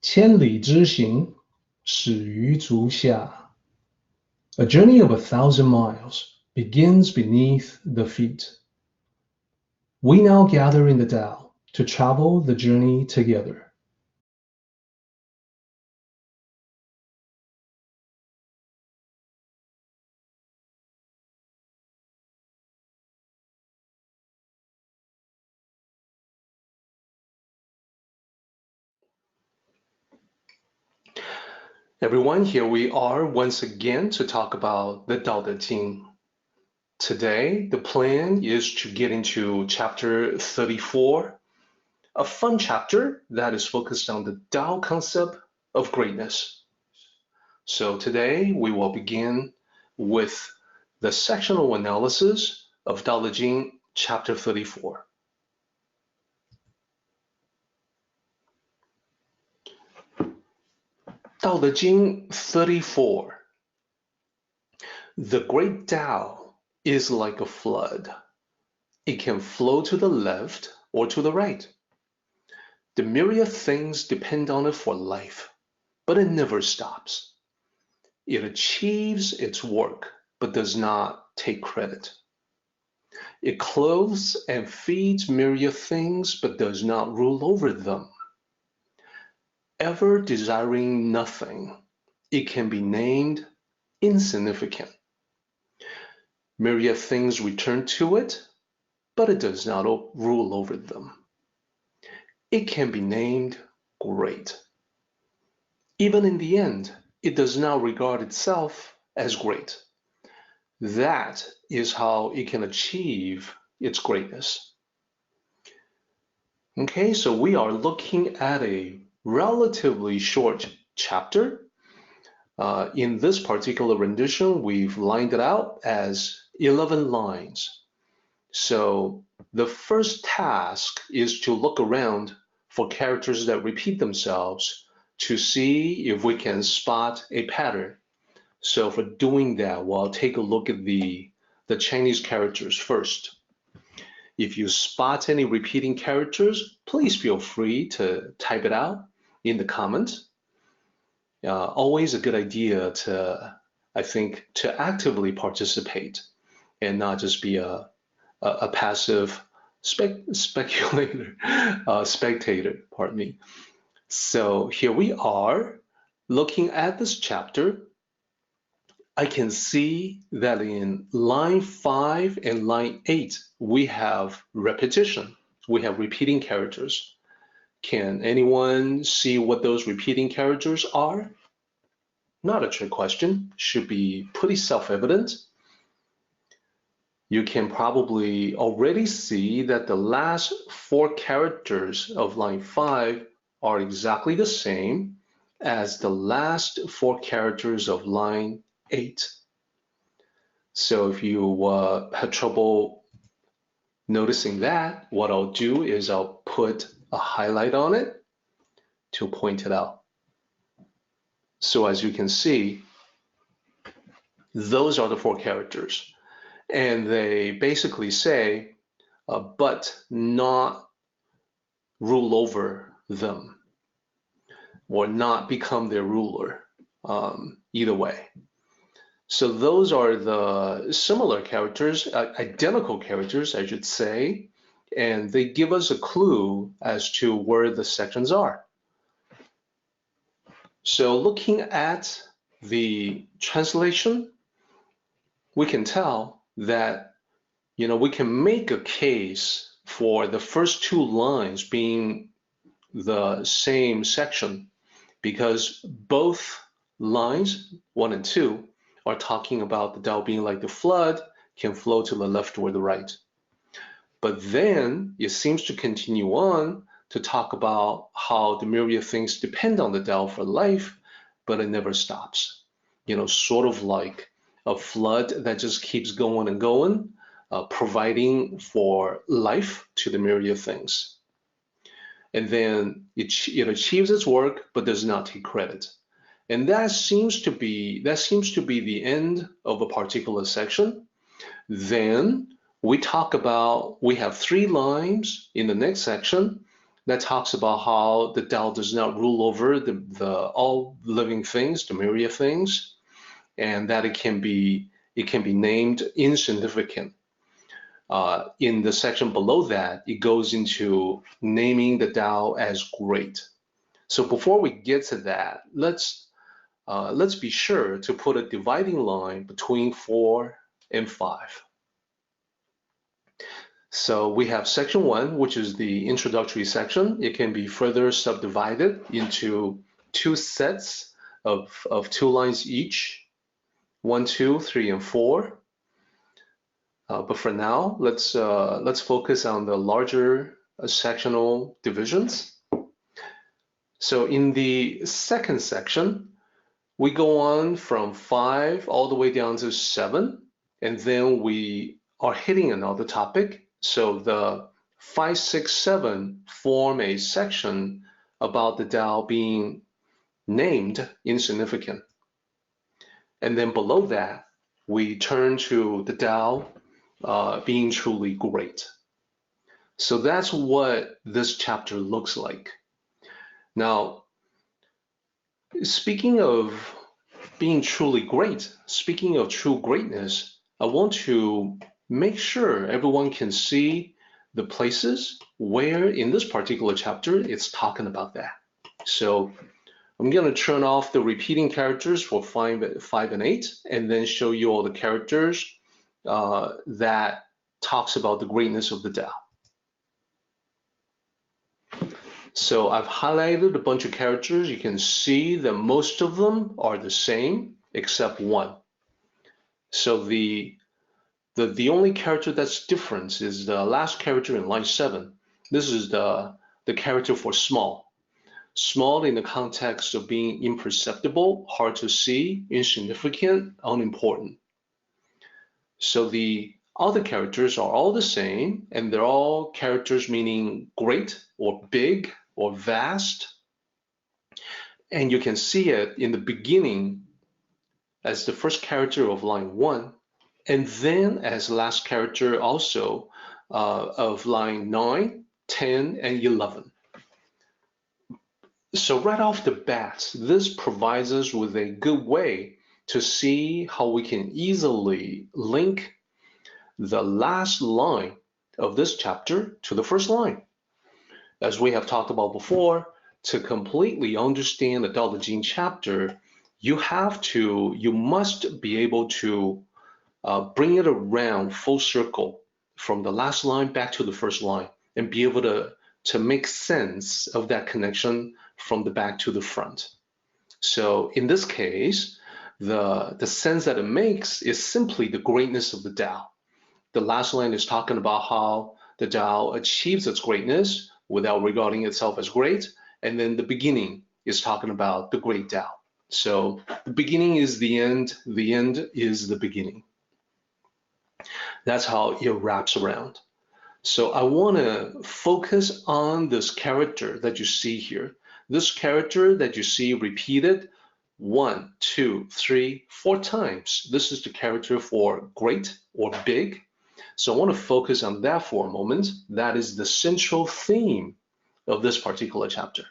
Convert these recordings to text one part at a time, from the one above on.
千里之行，始于足下。A journey of 1,000 miles begins beneath the feet. We now gather in the Tao to travel the journey together. Everyone, here we are once again to talk about the Daodejing. Today, the plan is to get into chapter 34, a fun chapter that is focused on the Tao concept of greatness. So today, we will begin with the sectional analysis of Daodejing chapter 34. Daodejing 34. The Great Dowel is like a flood. It can flow to the left or to the right. The myriad things depend on it for life, but it never stops. It achieves its work, but does not take credit. It clothes and feeds myriad things, but does not rule over them. Ever desiring nothing, it can be named insignificant. Myriad things return to it, but it does not rule over them. It can be named great. Even in the end, it does not regard itself as great. That is how it can achieve its greatness. Okay, so we are looking at a relatively short chapter. In this particular rendition, we've lined it out as 11 lines. So the first task is to look around for characters that repeat themselves to see if we can spot a pattern. So for doing that, we'll take a look at the Chinese characters first. If you spot any repeating characters, please feel free to type it out in the comments. Always a good idea to, I think, to actively participate and not just be a passive spectator, pardon me. So here we are looking at this chapter. I can see that in line 5 and line 8, we have repetition. We have repeating characters. Can anyone see what those repeating characters are? Not a trick question, should be pretty self-evident. You can probably already see that the last 4 characters of line 5 are exactly the same as the last 4 characters of line 8. So if you had trouble noticing that, what I'll do is I'll put a highlight on it to point it out. So as you can see, those are the 4 characters. And they basically say, but not rule over them, or not become their ruler, either way. So those are the similar characters, identical characters, I should say, and they give us a clue as to where the sections are. So looking at the translation, we can tell that, we can make a case for the first 2 lines being the same section, because both lines, 1 and 2, are talking about the Tao being like the flood, can flow to the left or the right. But then it seems to continue on to talk about how the myriad things depend on the Tao for life, but it never stops. Sort of like a flood that just keeps going and going, providing for life to the myriad things. And then it achieves its work, but does not take credit. And that seems to be the end of a particular section. Then we have 3 lines in the next section that talks about how the Tao does not rule over the all living things, the myriad things, and that it can be named insignificant. In the section below that, it goes into naming the Tao as great. So before we get to that, let's be sure to put a dividing line between 4 and 5. So we have section 1, which is the introductory section. It can be further subdivided into 2 sets of 2 lines each, 1, 2, 3, and 4. But for now, let's focus on the larger sectional divisions. So in the second section, we go on from 5 all the way down to 7, and then we are hitting another topic. So the 5, 6, 7 form a section about the Tao being named insignificant. And then below that, we turn to the Tao being truly great. So that's what this chapter looks like. Now, speaking of being truly great, speaking of true greatness, I want to make sure everyone can see the places where in this particular chapter it's talking about that. So I'm going to turn off the repeating characters for 5 and 8, and then show you all the characters that talks about the greatness of the Tao. So I've highlighted a bunch of characters. You can see that most of them are the same except one. So the only character that's different is the last character in line 7. This is the character for small. Small in the context of being imperceptible, hard to see, insignificant, unimportant. So the other characters are all the same, and they're all characters meaning great or big or vast. And you can see it in the beginning as the first character of line 1, and then as last character also of line 9, 10, and 11. So right off the bat, this provides us with a good way to see how we can easily link the last line of this chapter to the first line. As we have talked about before, to completely understand the Daodejing chapter, you must be able to bring it around full circle from the last line back to the first line and be able to make sense of that connection from the back to the front. So in this case, the sense that it makes is simply the greatness of the Tao. The last line is talking about how the Tao achieves its greatness without regarding itself as great, and then the beginning is talking about the Great Tao. So the beginning is the end is the beginning. That's how it wraps around. So I want to focus on this character that you see here. This character that you see repeated 1, 2, 3, 4 times. This is the character for great or big. So I want to focus on that for a moment. That is the central theme of this particular chapter.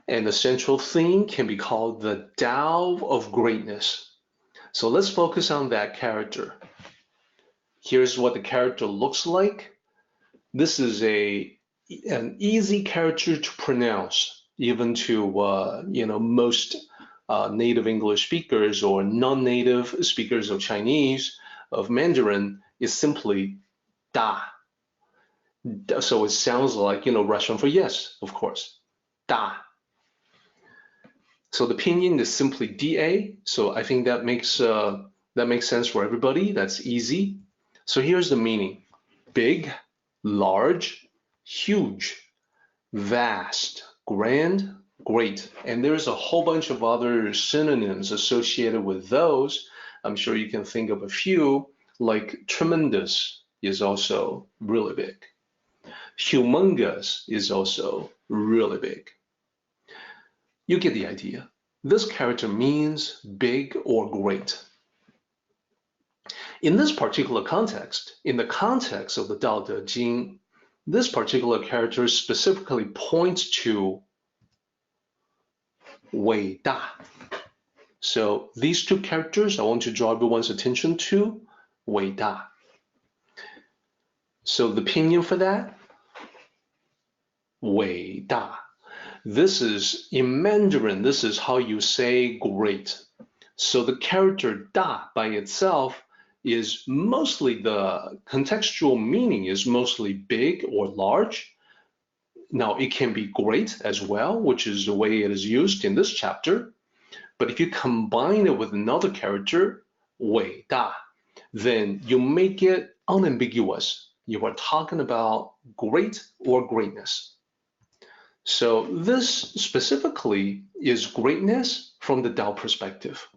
And the central theme can be called the Tao of Greatness. So let's focus on that character. Here's what the character looks like. This is an easy character to pronounce, even to most native English speakers or non-native speakers of Chinese, of Mandarin, is simply Da. So it sounds like Russian for yes, of course. Da. So the pinyin is simply Da. So I think that makes sense for everybody. That's easy. So here's the meaning: big, large, huge, vast, grand, great. And there's a whole bunch of other synonyms associated with those. I'm sure you can think of a few, like tremendous is also really big. Humongous is also really big. You get the idea. This character means big or great. In this particular context, in the context of the Daodejing, this particular character specifically points to 伟大. So these two characters, I want to draw everyone's attention to 伟大. So the pinyin for that, 伟大. This is in Mandarin, this is how you say great. So the character da by itself is mostly, the contextual meaning is mostly big or large. Now it can be great as well, which is the way it is used in this chapter. But if you combine it with another character, 伟大, then you make it unambiguous. You are talking about great or greatness. So this specifically is greatness from the Tao perspective.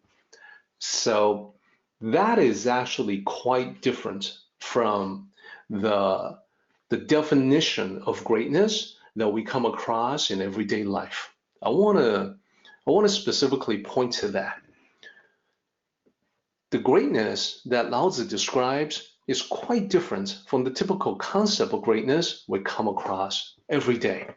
So that is actually quite different from the definition of greatness that we come across in everyday life. I want to specifically point to that. The greatness that Lao Tzu describes is quite different from the typical concept of greatness we come across every day.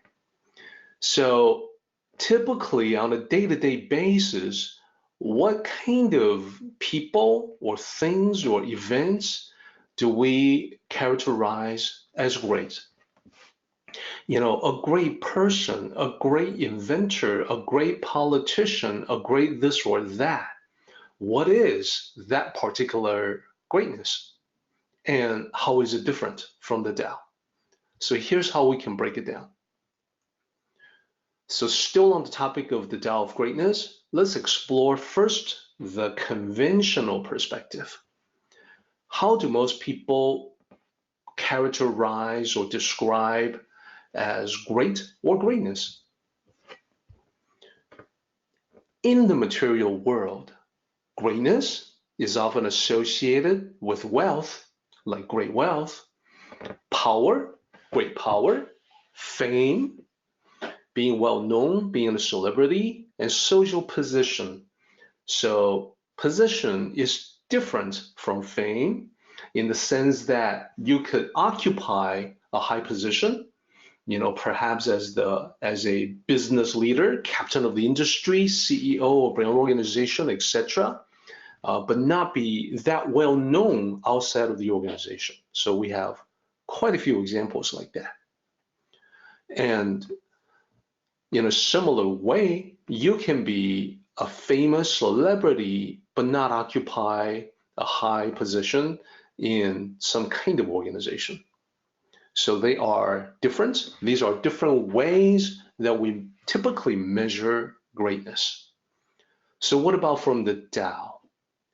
So typically on a day-to-day basis, what kind of people or things or events do we characterize as great? You know, a great person, a great inventor, a great politician, a great this or that. What is that particular greatness? And how is it different from the Tao? So here's how we can break it down. So still on the topic of the Tao of Greatness, let's explore first the conventional perspective. How do most people characterize or describe as great or greatness? In the material world, greatness is often associated with wealth, like great wealth, power, great power, fame, being well known, being a celebrity, and social position. So position is different from fame in the sense that you could occupy a high position, you know, perhaps as a business leader, captain of the industry, CEO of an organization, etc., but not be that well known outside of the organization. So we have quite a few examples like that. And in a similar way, you can be a famous celebrity, but not occupy a high position in some kind of organization. So they are different. These are different ways that we typically measure greatness. So what about from the Tao?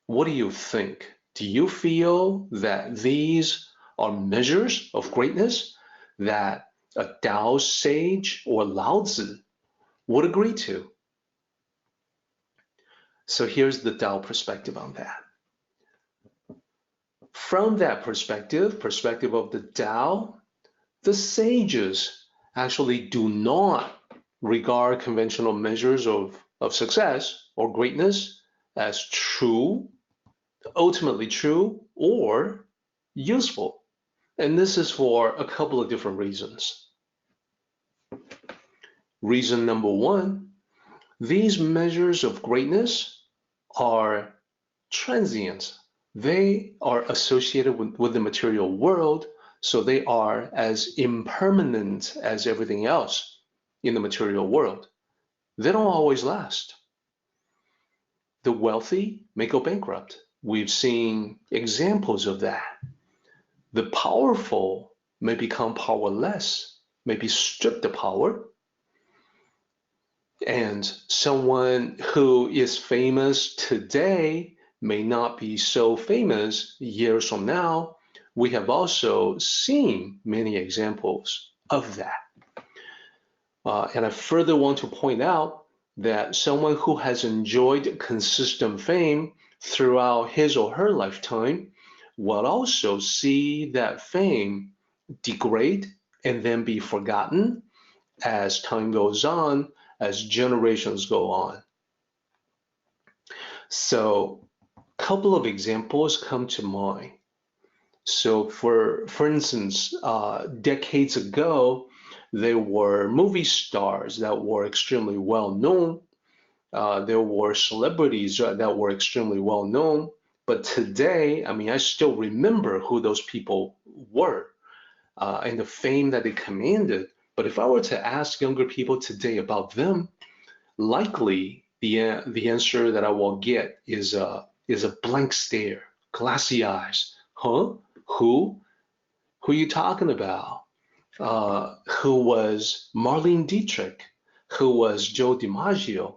What do you think? Do you feel that these are measures of greatness that a Tao sage or Lao Tzu would agree to? So here's the Tao perspective on that. From that perspective of the Tao, the sages actually do not regard conventional measures of success or greatness as true, ultimately true, or useful. And this is for a couple of different reasons. Reason number one, these measures of greatness are transient. They are associated with the material world, so they are as impermanent as everything else in the material world. They don't always last. The wealthy may go bankrupt. We've seen examples of that. The powerful may become powerless, may be stripped of power. And someone who is famous today may not be so famous years from now. We have also seen many examples of that. And I further want to point out that someone who has enjoyed consistent fame throughout his or her lifetime will also see that fame degrade and then be forgotten as time goes on, as generations go on. So couple of examples come to mind. So for instance, decades ago, there were movie stars that were extremely well known. There were celebrities that were extremely well known. But today, I mean, I still remember who those people were and the fame that they commanded. But if I were to ask younger people today about them, likely the answer that I will get is a blank stare, glassy eyes. Huh? Who? Who are you talking about? Who was Marlene Dietrich? Who was Joe DiMaggio,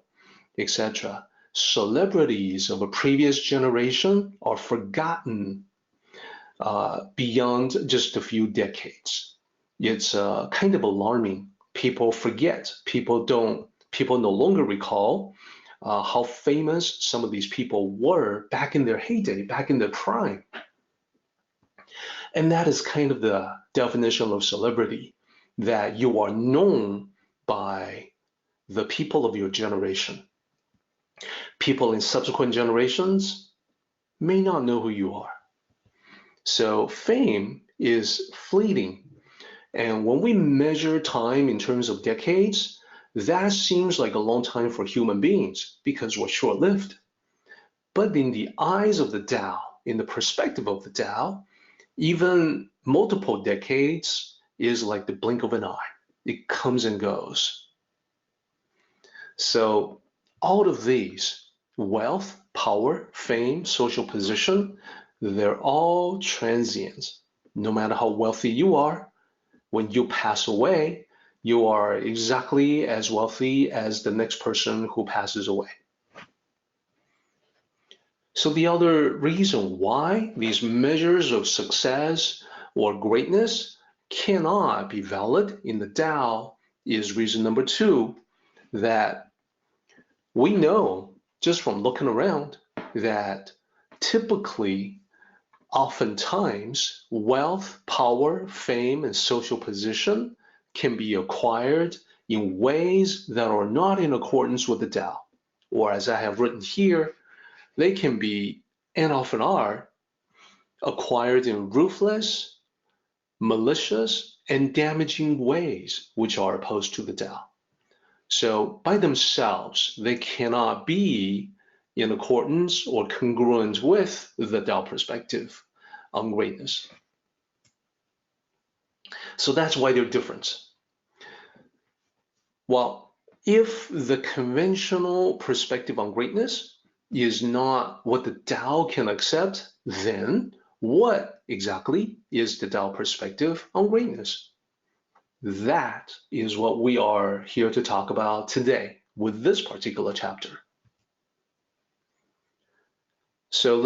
etc.? Celebrities of a previous generation are forgotten beyond just a few decades. It's kind of alarming. People forget. People no longer recall how famous some of these people were back in their heyday, back in their prime. And that is kind of the definition of celebrity, that you are known by the people of your generation. People in subsequent generations may not know who you are. So fame is fleeting. And when we measure time in terms of decades, that seems like a long time for human beings because we're short-lived. But in the eyes of the Tao, in the perspective of the Tao, even multiple decades is like the blink of an eye. It comes and goes. So out of these, wealth, power, fame, social position, they're all transient. No matter how wealthy you are, when you pass away, you are exactly as wealthy as the next person who passes away. So the other reason why these measures of success or greatness cannot be valid in the Tao is reason number 2, that we know just from looking around that typically, oftentimes, wealth, power, fame, and social position can be acquired in ways that are not in accordance with the Tao. Or as I have written here, they can be, and often are, acquired in ruthless, malicious, and damaging ways which are opposed to the Tao. So by themselves, they cannot be in accordance or congruent with the Tao perspective on greatness. So that's why they're different. Well, if the conventional perspective on greatness is not what the Tao can accept, then what exactly is the Tao perspective on greatness? That is what we are here to talk about today with this particular chapter. So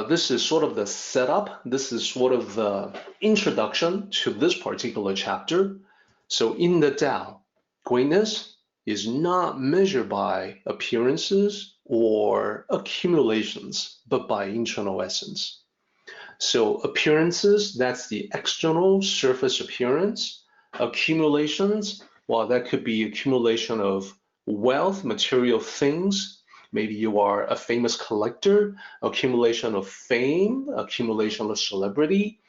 this is sort of the setup. This is sort of the introduction to this particular chapter. So in the Tao, greatness is not measured by appearances or accumulations, but by internal essence. So appearances, that's the external surface appearance. Accumulations, well, that could be accumulation of wealth, material things. Maybe you are a famous collector, accumulation of fame, accumulation of celebrity,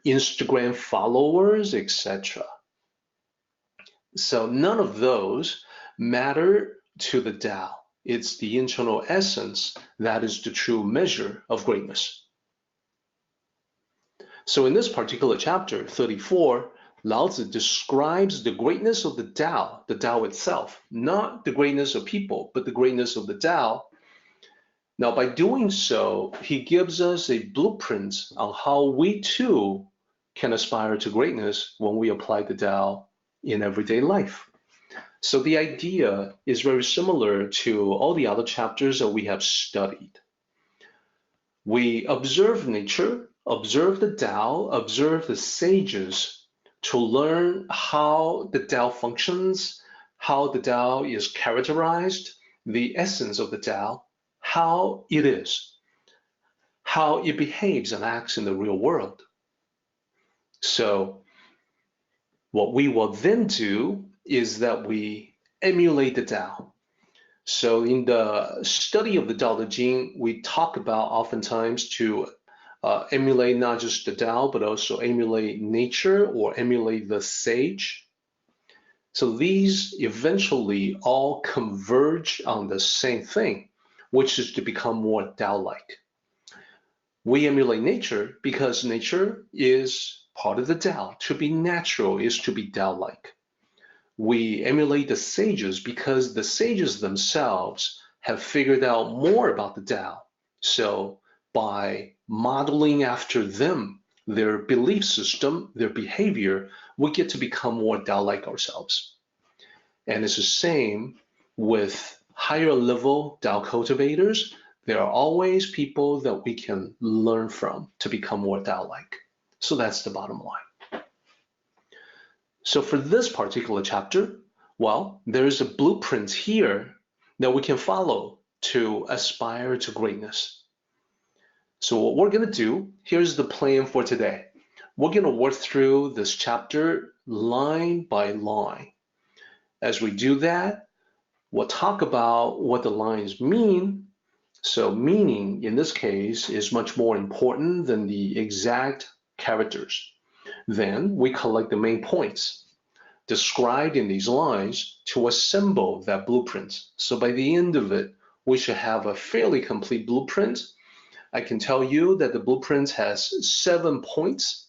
Instagram followers, etc. So none of those matter to the Tao. It's the internal essence that is the true measure of greatness. So in this particular chapter, 34, Lao Tzu describes the greatness of the Tao itself, not the greatness of people, but the greatness of the Tao. Now, by doing so, he gives us a blueprint on how we too can aspire to greatness when we apply the Tao in everyday life. So the idea is very similar to all the other chapters that we have studied. We observe nature, observe the Tao, observe the sages to learn how the Tao functions, how the Tao is characterized, the essence of the Tao, how it is, how it behaves and acts in the real world. So what we will then do is that we emulate the Tao. So in the study of the Daodejing, we talk about oftentimes to emulate not just the Tao, but also emulate nature or emulate the sage. So these eventually all converge on the same thing, which is to become more Tao-like. We emulate nature because nature is part of the Tao. To be natural is to be Tao-like. We emulate the sages because the sages themselves have figured out more about the Tao. So by modeling after them, their belief system, their behavior, we get to become more Tao-like ourselves. And it's the same with higher level Tao cultivators. There are always people that we can learn from to become more Tao-like. So that's the bottom line. So for this particular chapter, well, there's a blueprint here that we can follow to aspire to greatness. So what we're going to do, here's the plan for today. We're going to work through this chapter line by line. As we do that, we'll talk about what the lines mean. So meaning, in this case, is much more important than the exact characters. Then we collect the main points described in these lines to assemble that blueprint. So by the end of it, we should have a fairly complete blueprint. I can tell you that the blueprint has 7 points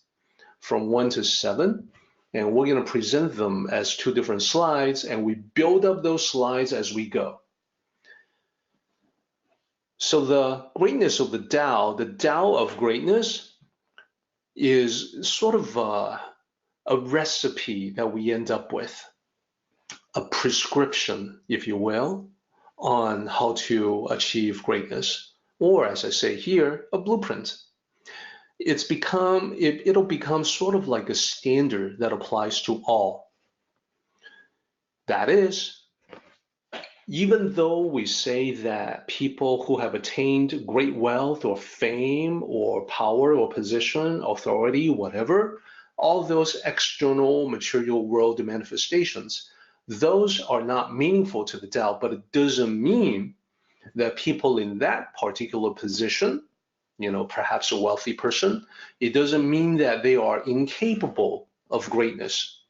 from 1 to 7, and we're going to present them as 2 different slides, and we build up those slides as we go. So the greatness of the Tao, the Tao of Greatness, is sort of a recipe that we end up with, a prescription, if you will, on how to achieve greatness, or as I say here, a blueprint. It'll become sort of like a standard that applies to all. That is, even though we say that people who have attained great wealth or fame or power or position, authority, whatever, all those external material world manifestations, those are not meaningful to the Tao, but it doesn't mean that people in that particular position, perhaps a wealthy person, it doesn't mean that they are incapable of greatness.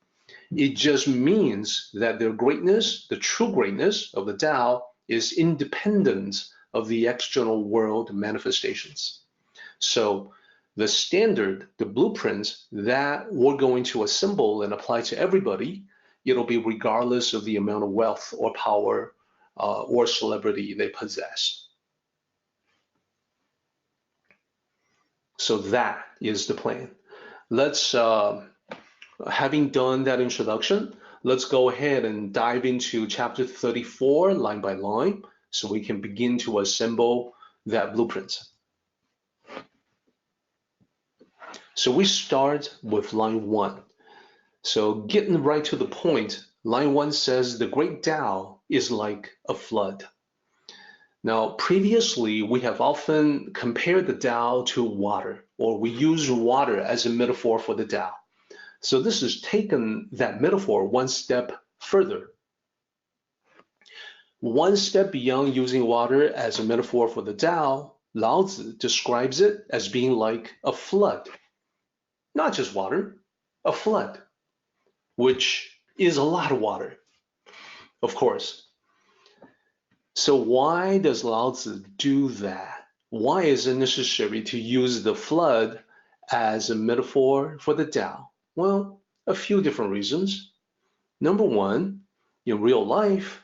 It just means that their greatness, the true greatness of the Tao, is independent of the external world manifestations. So the standard, the blueprint that we're going to assemble and apply to everybody, it'll be regardless of the amount of wealth or power or celebrity they possess. So that is the plan. Let's, having done that introduction, let's go ahead and dive into chapter 34 line by line so we can begin to assemble that blueprint. So we start with line 1. So getting right to the point, line 1 says the great Tao is like a flood. Now, previously, we have often compared the Tao to water, or we use water as a metaphor for the Tao. So this has taken that metaphor one step further. One step beyond using water as a metaphor for the Tao, Lao Tzu describes it as being like a flood. Not just water, a flood, which is a lot of water, of course. So why does Lao Tzu do that? Why is it necessary to use the flood as a metaphor for the Tao? Well, a few different reasons. Number one, in real life,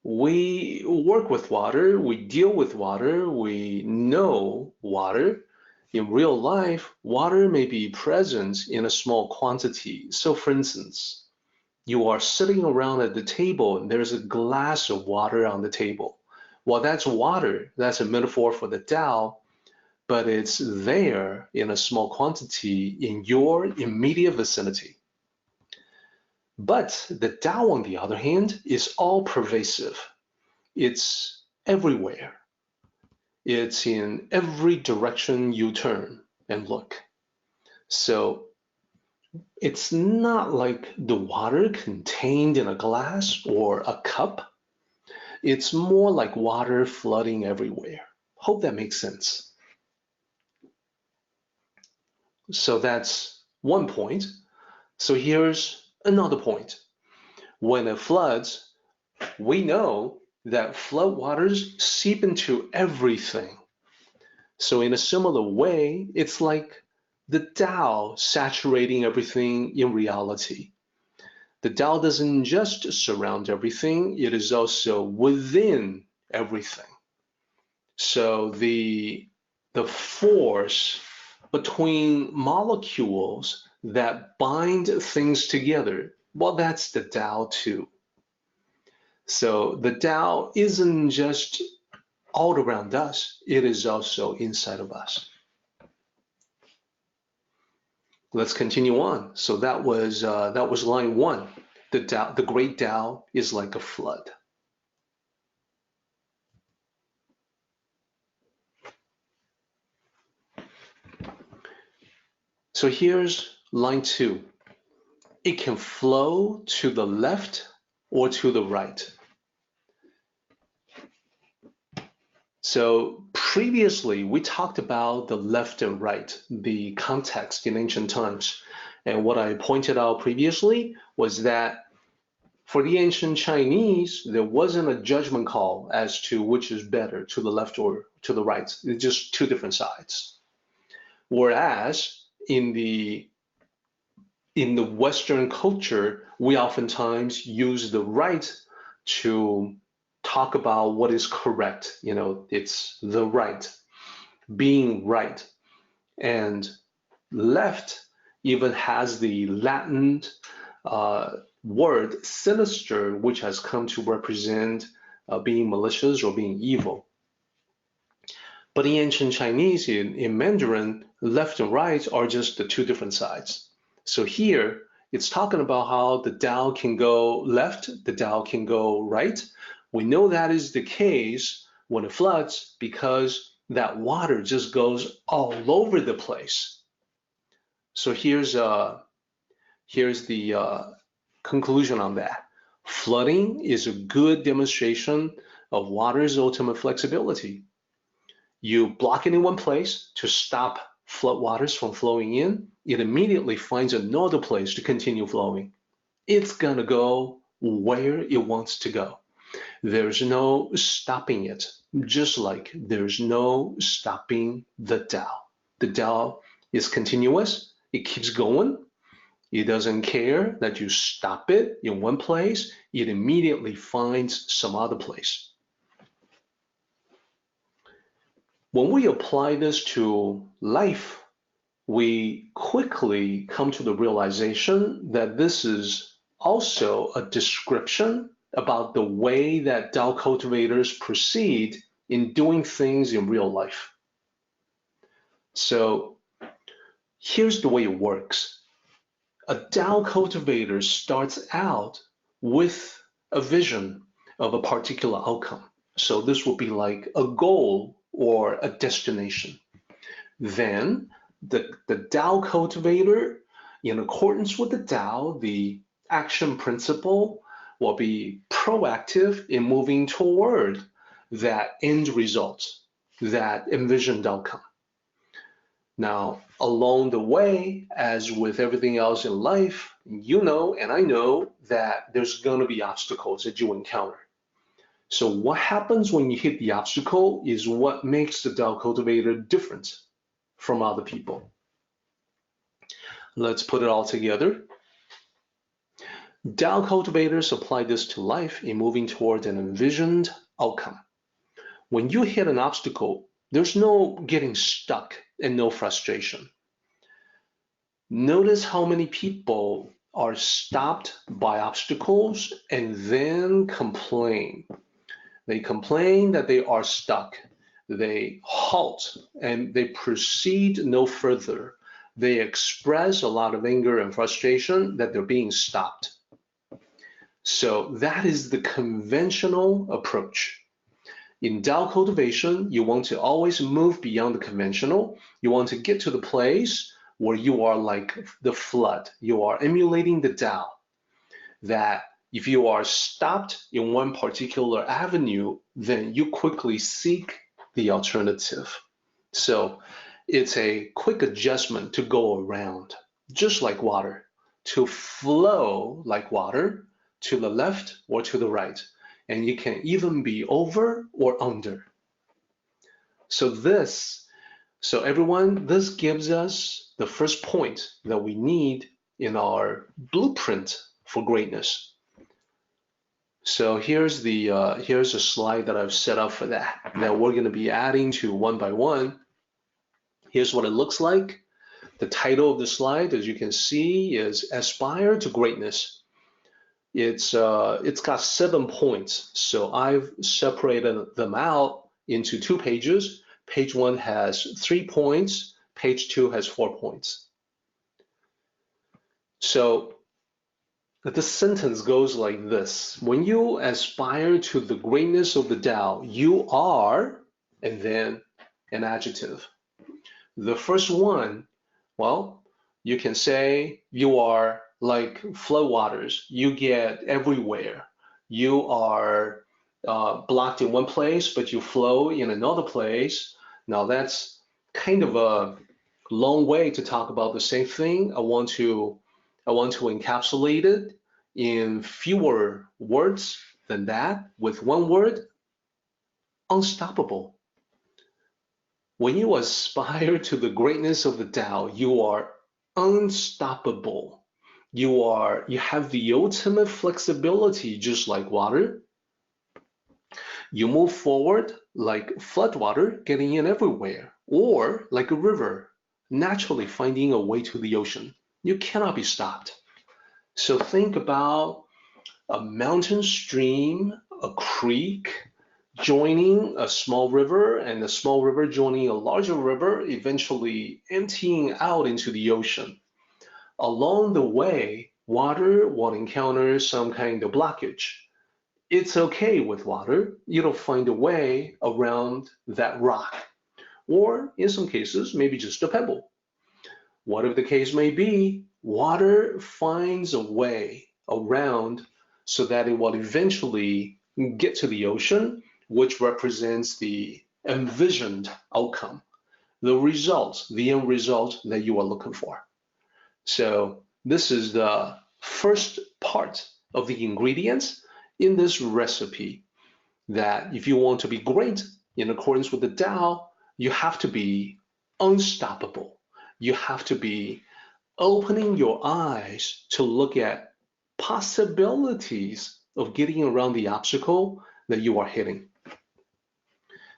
we work with water, we deal with water, we know water. In real life, water may be present in a small quantity. So for instance, you are sitting around at the table and there's a glass of water on the table. Well, that's water. That's a metaphor for the Tao, but it's there in a small quantity in your immediate vicinity. But the Tao, on the other hand, is all pervasive. It's everywhere. It's in every direction you turn and look. So it's not like the water contained in a glass or a cup. It's more like water flooding everywhere. Hope that makes sense. So that's one point. So here's another point. When it floods, we know that flood waters seep into everything. So in a similar way, it's like the Tao saturating everything in reality. The Tao doesn't just surround everything, it is also within everything. So the force between molecules that bind things together, well, that's the Tao too. So the Tao isn't just all around us, it is also inside of us. Let's continue on. So that was line 1. The Great Dowel is like a flood. So here's line 2. It can flow to the left or to the right. So previously, we talked about the left and right, the context in ancient times. And what I pointed out previously was that for the ancient Chinese, there wasn't a judgment call as to which is better, to the left or to the right. It's just two different sides. Whereas in the Western culture, we oftentimes use the right to talk about what is correct. You know, it's the right, being right. And left even has the Latin word sinister, which has come to represent being malicious or being evil. But in ancient Chinese, in Mandarin, left and right are just the two different sides. So here, it's talking about how the Tao can go left, the Tao can go right. We know that is the case when it floods because that water just goes all over the place. So here's the conclusion on that. Flooding is a good demonstration of water's ultimate flexibility. You block it in one place to stop flood waters from flowing in, it immediately finds another place to continue flowing. It's gonna go where it wants to go. There's no stopping it, just like there's no stopping the Tao. The Tao is continuous, it keeps going. It doesn't care that you stop it in one place, it immediately finds some other place. When we apply this to life, we quickly come to the realization that this is also a description about the way that Tao cultivators proceed in doing things in real life. So here's the way it works. A Tao cultivator starts out with a vision of a particular outcome. So this would be like a goal or a destination. Then the Tao cultivator, in accordance with the Tao, the action principle will be proactive in moving toward that end result, that envisioned outcome. Now, along the way, as with everything else in life, you know and I know that there's going to be obstacles that you encounter. So what happens when you hit the obstacle is what makes the Tao cultivator different from other people. Let's put it all together. Tao cultivators apply this to life in moving toward an envisioned outcome. When you hit an obstacle, there's no getting stuck and no frustration. Notice how many people are stopped by obstacles and then complain. They complain that they are stuck. They halt and they proceed no further. They express a lot of anger and frustration that they're being stopped. So that is the conventional approach. In Tao cultivation, you want to always move beyond the conventional. You want to get to the place where you are like the flood. You are emulating the Tao, that If you are stopped in one particular avenue, then you quickly seek the alternative. So it's a quick adjustment to go around, just like water, to flow like water to the left or to the right. And you can even be over or under. So everyone, this gives us the first point that we need in our blueprint for greatness. So here's a slide that I've set up for that we're going to be adding to one by one. Here's what it looks like. The title of the slide, as you can see, is Aspire to Greatness. It's got 7 points. So I've separated them out into 2 pages. Page 1 has 3 points. Page 2 has 4 points. So the sentence goes like this. When you aspire to the greatness of the Tao, you are, and then an adjective. The first one, well, you can say you are like flow waters. You get everywhere. You are blocked in one place, but you flow in another place. Now that's kind of a long way to talk about the same thing. I want to encapsulate it in fewer words than that with one word: unstoppable. When you aspire to the greatness of the Tao, you are unstoppable. You have the ultimate flexibility, just like water. You move forward like floodwater, getting in everywhere, or like a river, naturally finding a way to the ocean. You cannot be stopped. So think about a mountain stream, a creek, joining a small river, and the small river joining a larger river, eventually emptying out into the ocean. Along the way, water will encounter some kind of blockage. It's okay with water. It'll find a way around that rock, or in some cases, maybe just a pebble. Whatever the case may be, water finds a way around so that it will eventually get to the ocean, which represents the envisioned outcome, the result, the end result that you are looking for. So this is the first part of the ingredients in this recipe, that if you want to be great in accordance with the Tao, you have to be unstoppable. You have to be opening your eyes to look at possibilities of getting around the obstacle that you are hitting.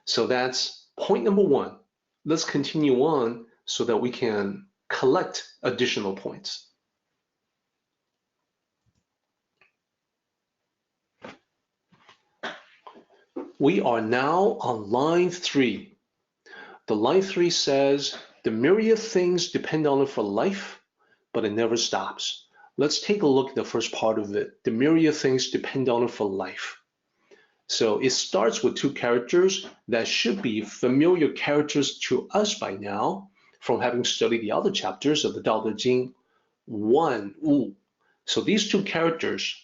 So that's point number 1. Let's continue on so that we can collect additional points. We are now on line 3. The line 3 says, the myriad things depend on it for life, but it never stops. Let's take a look at the first part of it. The myriad things depend on it for life. So it starts with 2 characters that should be familiar characters to us by now from having studied the other chapters of the Daodejing. 1, Wu. So these 2 characters,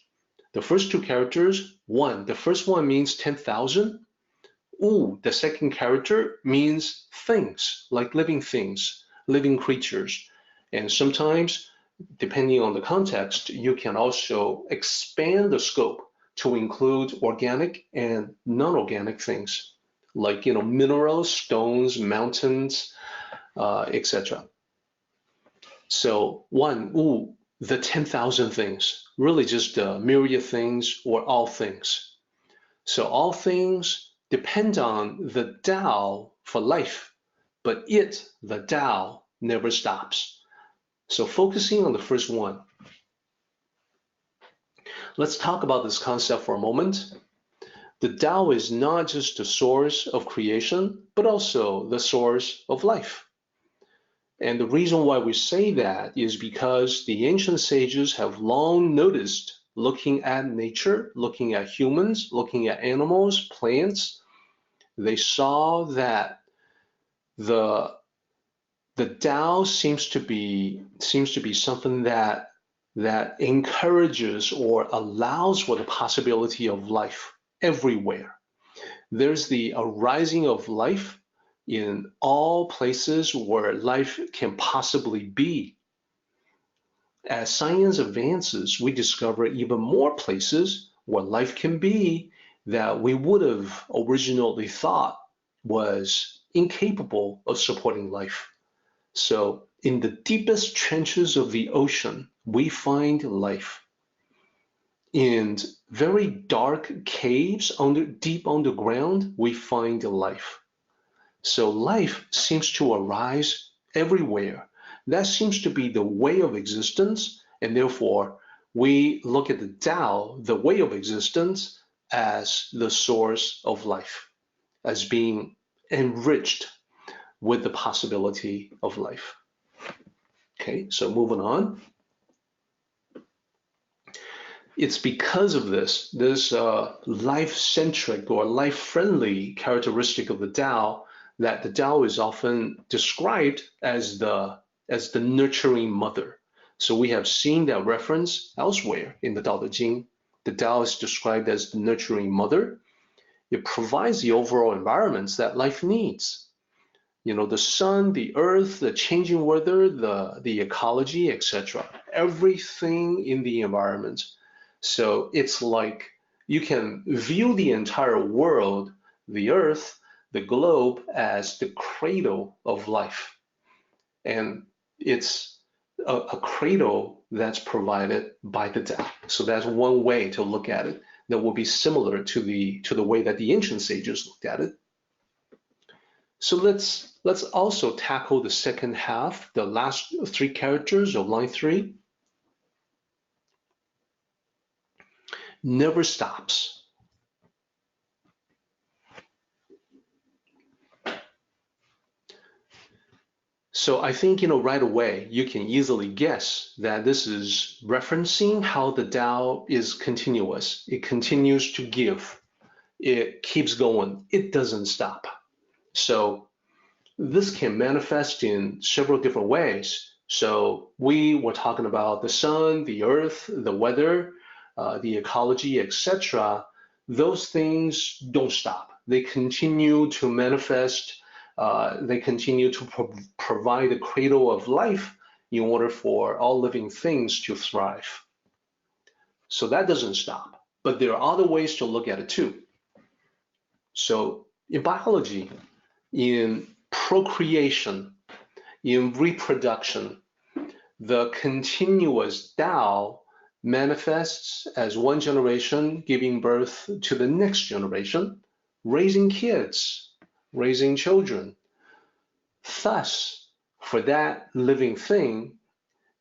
the first 2 characters, 1, the first one means 10,000. Wu, the second character, means things, like living things, living creatures. And sometimes, depending on the context, you can also expand the scope to include organic and non-organic things, like minerals, stones, mountains, etc. So 1, Wu, the 10,000 things, really just myriad things or all things. So all things depend on the Tao for life, but the Tao, never stops. So focusing on the first one, let's talk about this concept for a moment. The Tao is not just the source of creation, but also the source of life. And the reason why we say that is because the ancient sages have long noticed, looking at nature, looking at humans, looking at animals, plants, they saw that the Tao seems to be something that that encourages or allows for the possibility of life everywhere. There's the arising of life in all places where life can possibly be. As science advances, we discover even more places where life can be that we would have originally thought was incapable of supporting life. So in the deepest trenches of the ocean, we find life. In very dark caves deep underground, we find life. So life seems to arise everywhere. That seems to be the way of existence, and therefore we look at the Tao, the way of existence, as the source of life, as being enriched with the possibility of life. Okay, so moving on. It's because of this life-centric or life-friendly characteristic of the Tao that the Tao is often described as the nurturing mother. So we have seen that reference elsewhere in the Daodejing. The Tao is described as the nurturing mother. It provides the overall environments that life needs. You know, the sun, the earth, the changing weather, the ecology, etc. Everything in the environment. So it's like you can view the entire world, the earth, the globe, as the cradle of life. And it's a cradle that's provided by the Tao. So that's one way to look at it that will be similar to the way that the ancient sages looked at it. So let's also tackle the second half, the last three characters of line 3. Never stops. So I think, right away, you can easily guess that this is referencing how the Tao is continuous. It continues to give. It keeps going. It doesn't stop. So this can manifest in several different ways. So we were talking about the sun, the earth, the weather, the ecology, etc. Those things don't stop. They continue to manifest. They continue to provide a cradle of life in order for all living things to thrive. So that doesn't stop. But there are other ways to look at it too. So in biology, in procreation, in reproduction, the continuous Tao manifests as one generation giving birth to the next generation, raising kids, raising children. Thus, for that living thing,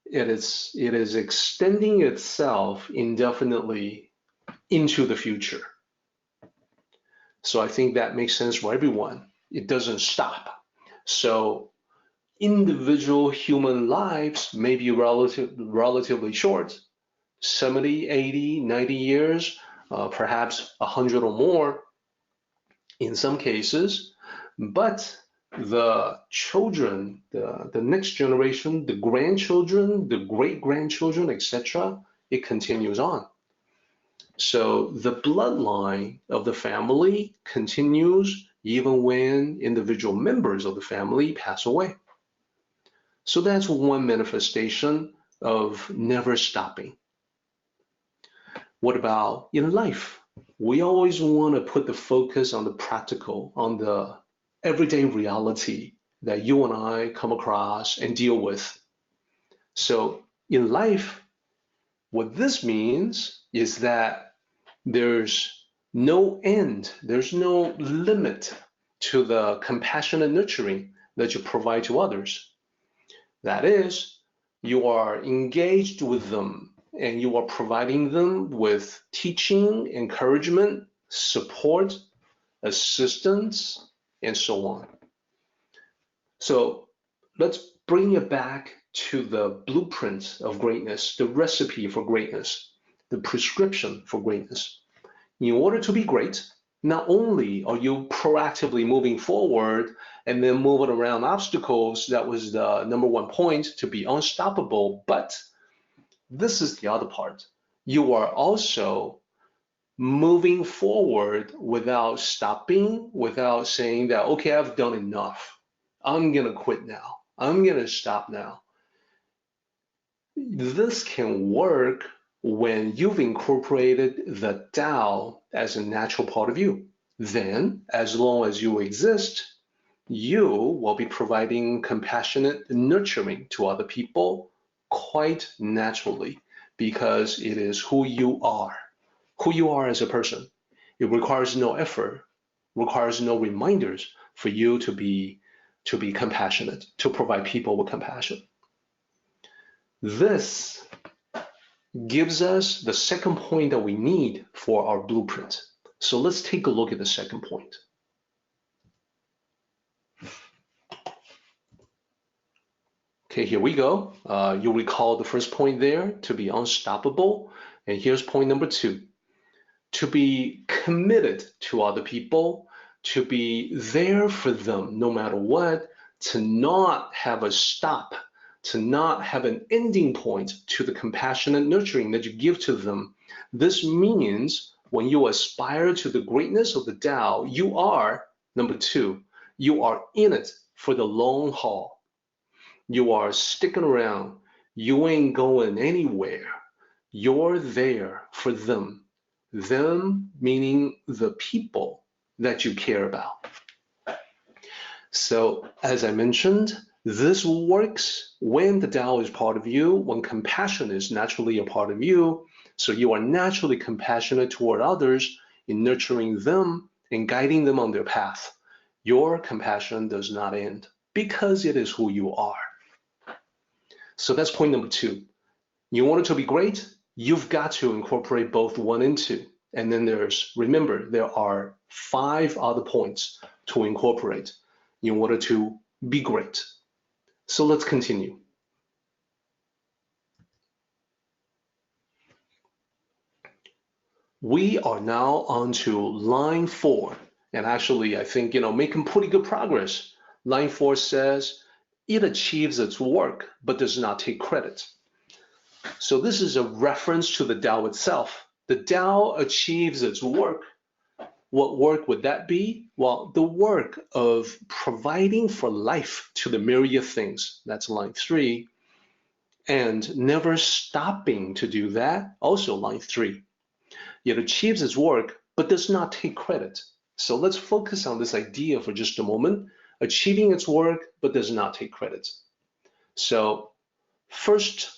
it is extending itself indefinitely into the future. So I think that makes sense for everyone. It doesn't stop. So individual human lives may be relatively short, 70, 80, 90 years, perhaps 100 or more in some cases, but the children, the next generation, the grandchildren, the great-grandchildren, etc., it continues on. So the bloodline of the family continues even when individual members of the family pass away. So that's one manifestation of never stopping. What about in life? We always want to put the focus on the practical, on the everyday reality that you and I come across and deal with. So in life, what this means is that there's no end, there's no limit to the compassionate nurturing that you provide to others. That is, you are engaged with them and you are providing them with teaching, encouragement, support, assistance, and so on. So let's bring it back to the blueprint of greatness, the recipe for greatness, the prescription for greatness. In order to be great, not only are you proactively moving forward and then moving around obstacles, that was the number one point, to be unstoppable, but this is the other part. You are also moving forward without stopping, without saying that, okay, I've done enough. I'm going to quit now. I'm going to stop now. This can work when you've incorporated the Tao as a natural part of you. Then, as long as you exist, you will be providing compassionate nurturing to other people quite naturally, because it is who you are as a person. It requires no effort, requires no reminders for you to be compassionate, to provide people with compassion. This gives us the second point that we need for our blueprint. So let's take a look at the second point. Okay, here we go. You'll recall the first point there, to be unstoppable. And here's point number 2, to be committed to other people, to be there for them no matter what, to not have a stop, to not have an ending point to the compassionate nurturing that you give to them. This means when you aspire to the greatness of the Tao, you are, number 2, you are in it for the long haul. You are sticking around. You ain't going anywhere. You're there for them. Them meaning the people that you care about. So as I mentioned, this works when the Tao is part of you, when compassion is naturally a part of you. So you are naturally compassionate toward others in nurturing them and guiding them on their path. Your compassion does not end because it is who you are. So that's point number 2. You want it to be great, you've got to incorporate both 1 and 2. And then remember, there are 5 other points to incorporate in order to be great. So let's continue. We are now on to line 4. And actually, I think, making pretty good progress. Line 4 says, it achieves its work, but does not take credit. So this is a reference to the Tao itself. The Tao achieves its work. What work would that be? Well, the work of providing for life to the myriad things. That's line 3. And never stopping to do that. Also line 3. It achieves its work, but does not take credit. So let's focus on this idea for just a moment. Achieving its work, but does not take credit. So first,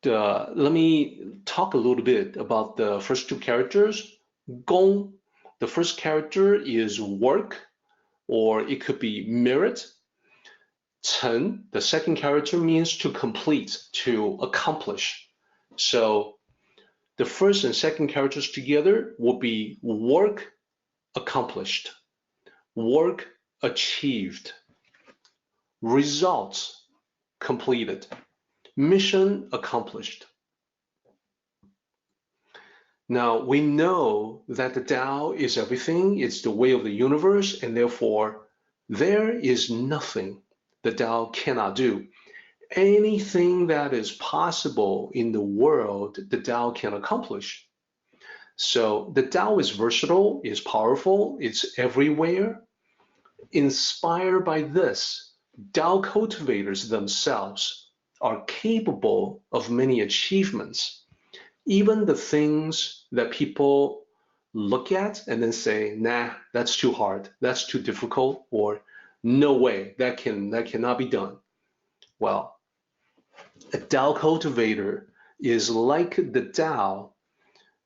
let me talk a little bit about the first 2 characters. Gong, the first character is work, or it could be merit. Chen, the second character, means to complete, to accomplish. So the first and second characters together will be work accomplished, work achieved, results completed, mission accomplished. Now, we know that the Tao is everything. It's the way of the universe, and therefore, there is nothing the Tao cannot do. Anything that is possible in the world, the Tao can accomplish. So the Tao is versatile, is powerful, it's everywhere. Inspired by this, Tao cultivators themselves are capable of many achievements. Even the things that people look at and then say, nah, that's too hard, that's too difficult, or no way, that cannot be done. Well, a Tao cultivator is like the Tao,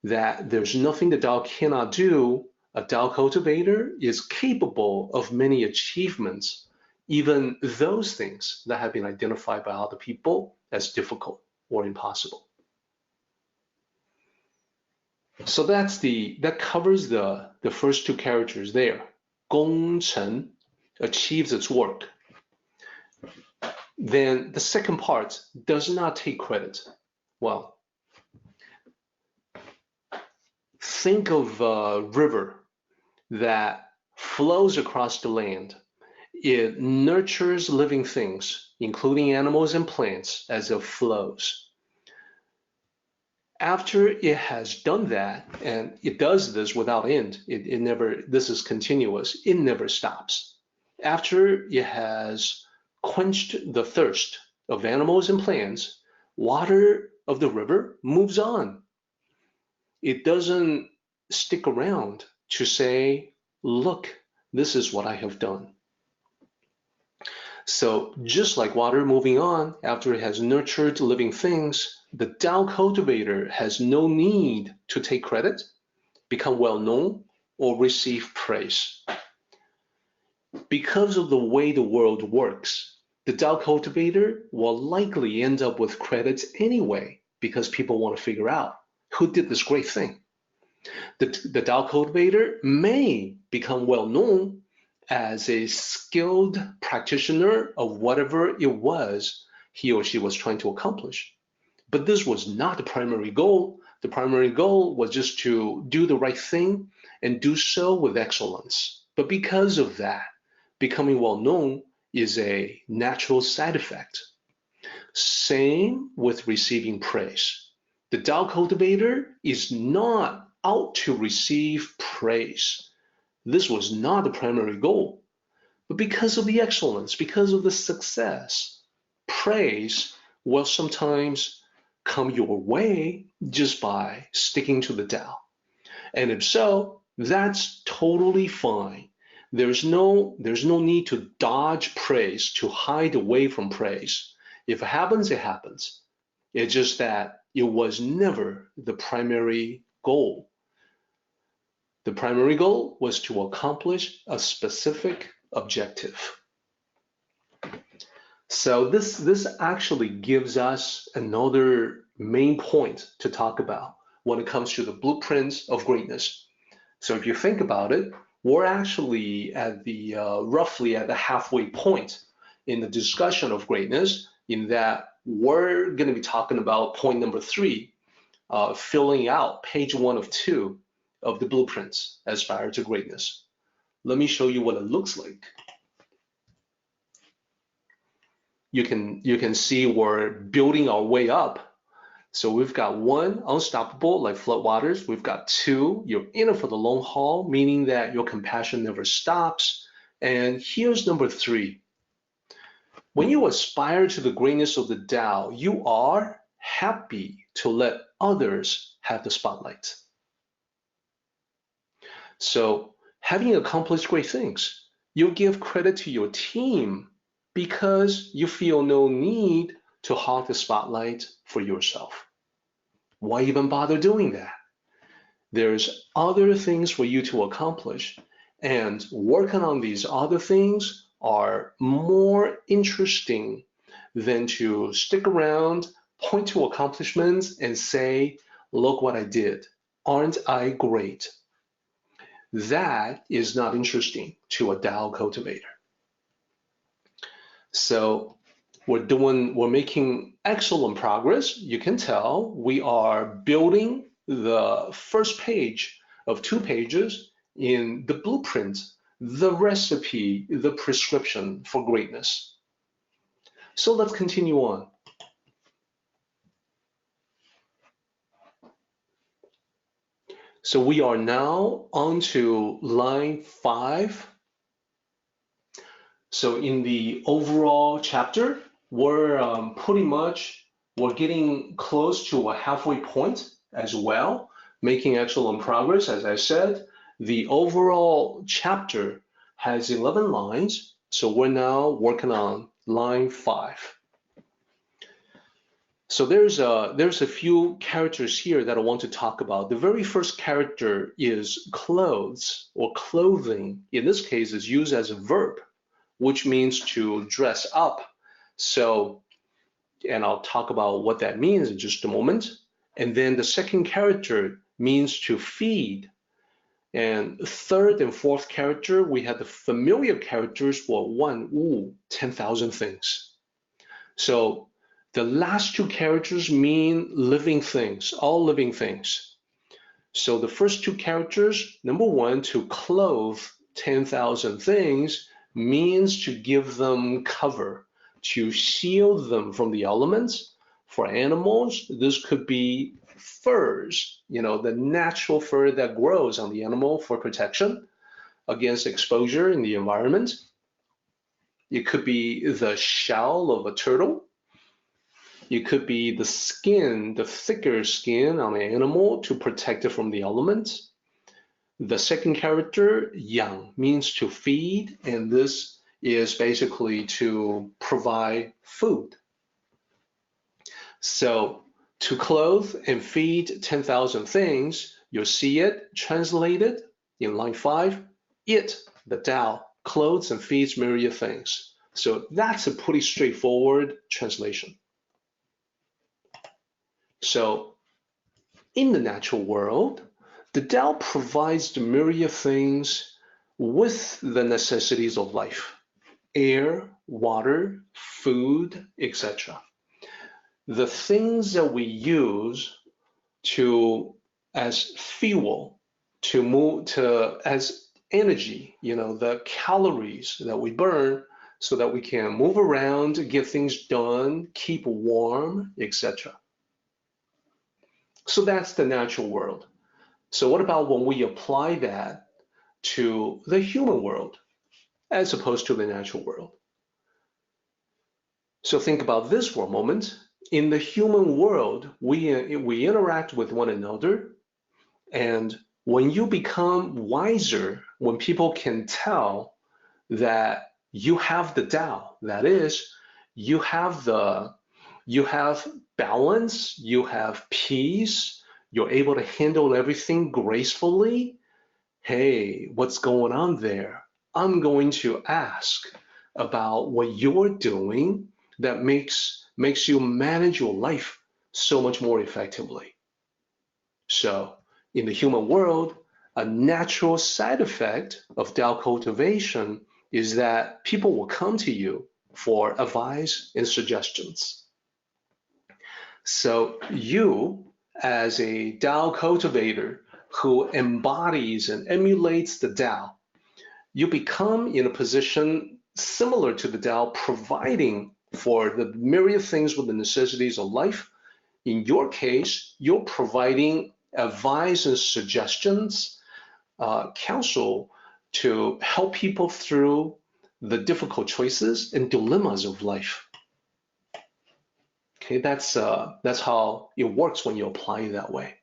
that there's nothing the Tao cannot do. A Tao cultivator is capable of many achievements, even those things that have been identified by other people as difficult or impossible. So that covers the first 2 characters there. Gong Chen achieves its work. Then the second part does not take credit. Well, think of a river that flows across the land. It nurtures living things, including animals and plants, as it flows. after it has done that, and it does this without end, it never, this is continuous, it never stops. After it has quenched the thirst of animals and plants, water of the river moves on. It doesn't stick around to say, look, this is what I have done. So just like water moving on after it has nurtured living things, the Tao cultivator has no need to take credit, become well known, or receive praise. Because of the way the world works, the Tao cultivator will likely end up with credits anyway, because people want to figure out who did this great thing. The Tao cultivator may become well known as a skilled practitioner of whatever it was he or she was trying to accomplish. But this was not the primary goal. The primary goal was just to do the right thing and do so with excellence. But because of that, becoming well known is a natural side effect. Same with receiving praise. The Tao cultivator is not out to receive praise. This was not the primary goal. But because of the excellence, because of the success, praise will sometimes come your way just by sticking to the Tao. And if so, that's totally fine. There's no need to dodge praise, to hide away from praise. If it happens, it happens. It's just that it was never the primary goal. The primary goal was to accomplish a specific objective. So this actually gives us another main point to talk about when it comes to the blueprints of greatness. So if you think about it, we're actually at the roughly at the halfway point in the discussion of greatness, in that we're going to be talking about point number 3, filling out page 1 of 2 of the blueprints, Aspire to Greatness. Let me show you what it looks like. You can see we're building our way up. So we've got 1, unstoppable, like floodwaters. We've got 2, you're in it for the long haul, meaning that your compassion never stops. And here's number 3. When you aspire to the greatness of the Tao, you are happy to let others have the spotlight. So having accomplished great things, you give credit to your team because you feel no need to hog the spotlight for yourself. Why even bother doing that? There's other things for you to accomplish, and working on these other things are more interesting than to stick around, point to accomplishments, and say, look what I did. Aren't I great? That is not interesting to a Tao cultivator. So we're making excellent progress. You can tell we are building the first page of 2 pages in the blueprint, the recipe, the prescription for greatness. So let's continue on. So we are now on to line 5. So in the overall chapter, we're we're getting close to a halfway point as well, making excellent progress. As I said, the overall chapter has 11 lines, so we're now working on line 5. So there's a few characters here that I want to talk about. The very first character is clothes or clothing. In this case, is used as a verb, which means to dress up. So, and I'll talk about what that means in just a moment. And then the second character means to feed. And third and fourth character, we have the familiar characters for 万物, 10,000 things. So the last 2 characters mean living things, all living things. So the first 2 characters, number 1, to clothe 10,000 things, means to give them cover, to shield them from the elements. For animals, this could be furs, the natural fur that grows on the animal for protection against exposure in the environment. It could be the shell of a turtle. It could be the skin, the thicker skin on an animal to protect it from the elements. The second character, yang, means to feed, and this is basically to provide food. So to clothe and feed 10,000 things, you'll see it translated in line 5. It, the Tao, clothes and feeds myriad things. So that's a pretty straightforward translation. So in the natural world, the Tao provides the myriad things with the necessities of life: air, water, food, etc. The things that we use as fuel, as energy, the calories that we burn so that we can move around, get things done, keep warm, etc. So that's the natural world. So what about when we apply that to the human world as opposed to the natural world? So think about this for a moment. In the human world, we interact with one another, and when you become wiser, when people can tell that you have the Tao, that is, you have balance, you have peace, you're able to handle everything gracefully. Hey, what's going on there? I'm going to ask about what you're doing that makes you manage your life so much more effectively. So in the human world, a natural side effect of Tao cultivation is that people will come to you for advice and suggestions. So you, as a Tao cultivator who embodies and emulates the Tao, you become in a position similar to the Tao, providing for the myriad things with the necessities of life. In your case, you're providing advice and suggestions, counsel to help people through the difficult choices and dilemmas of life. Okay, that's how it works when you apply it that way.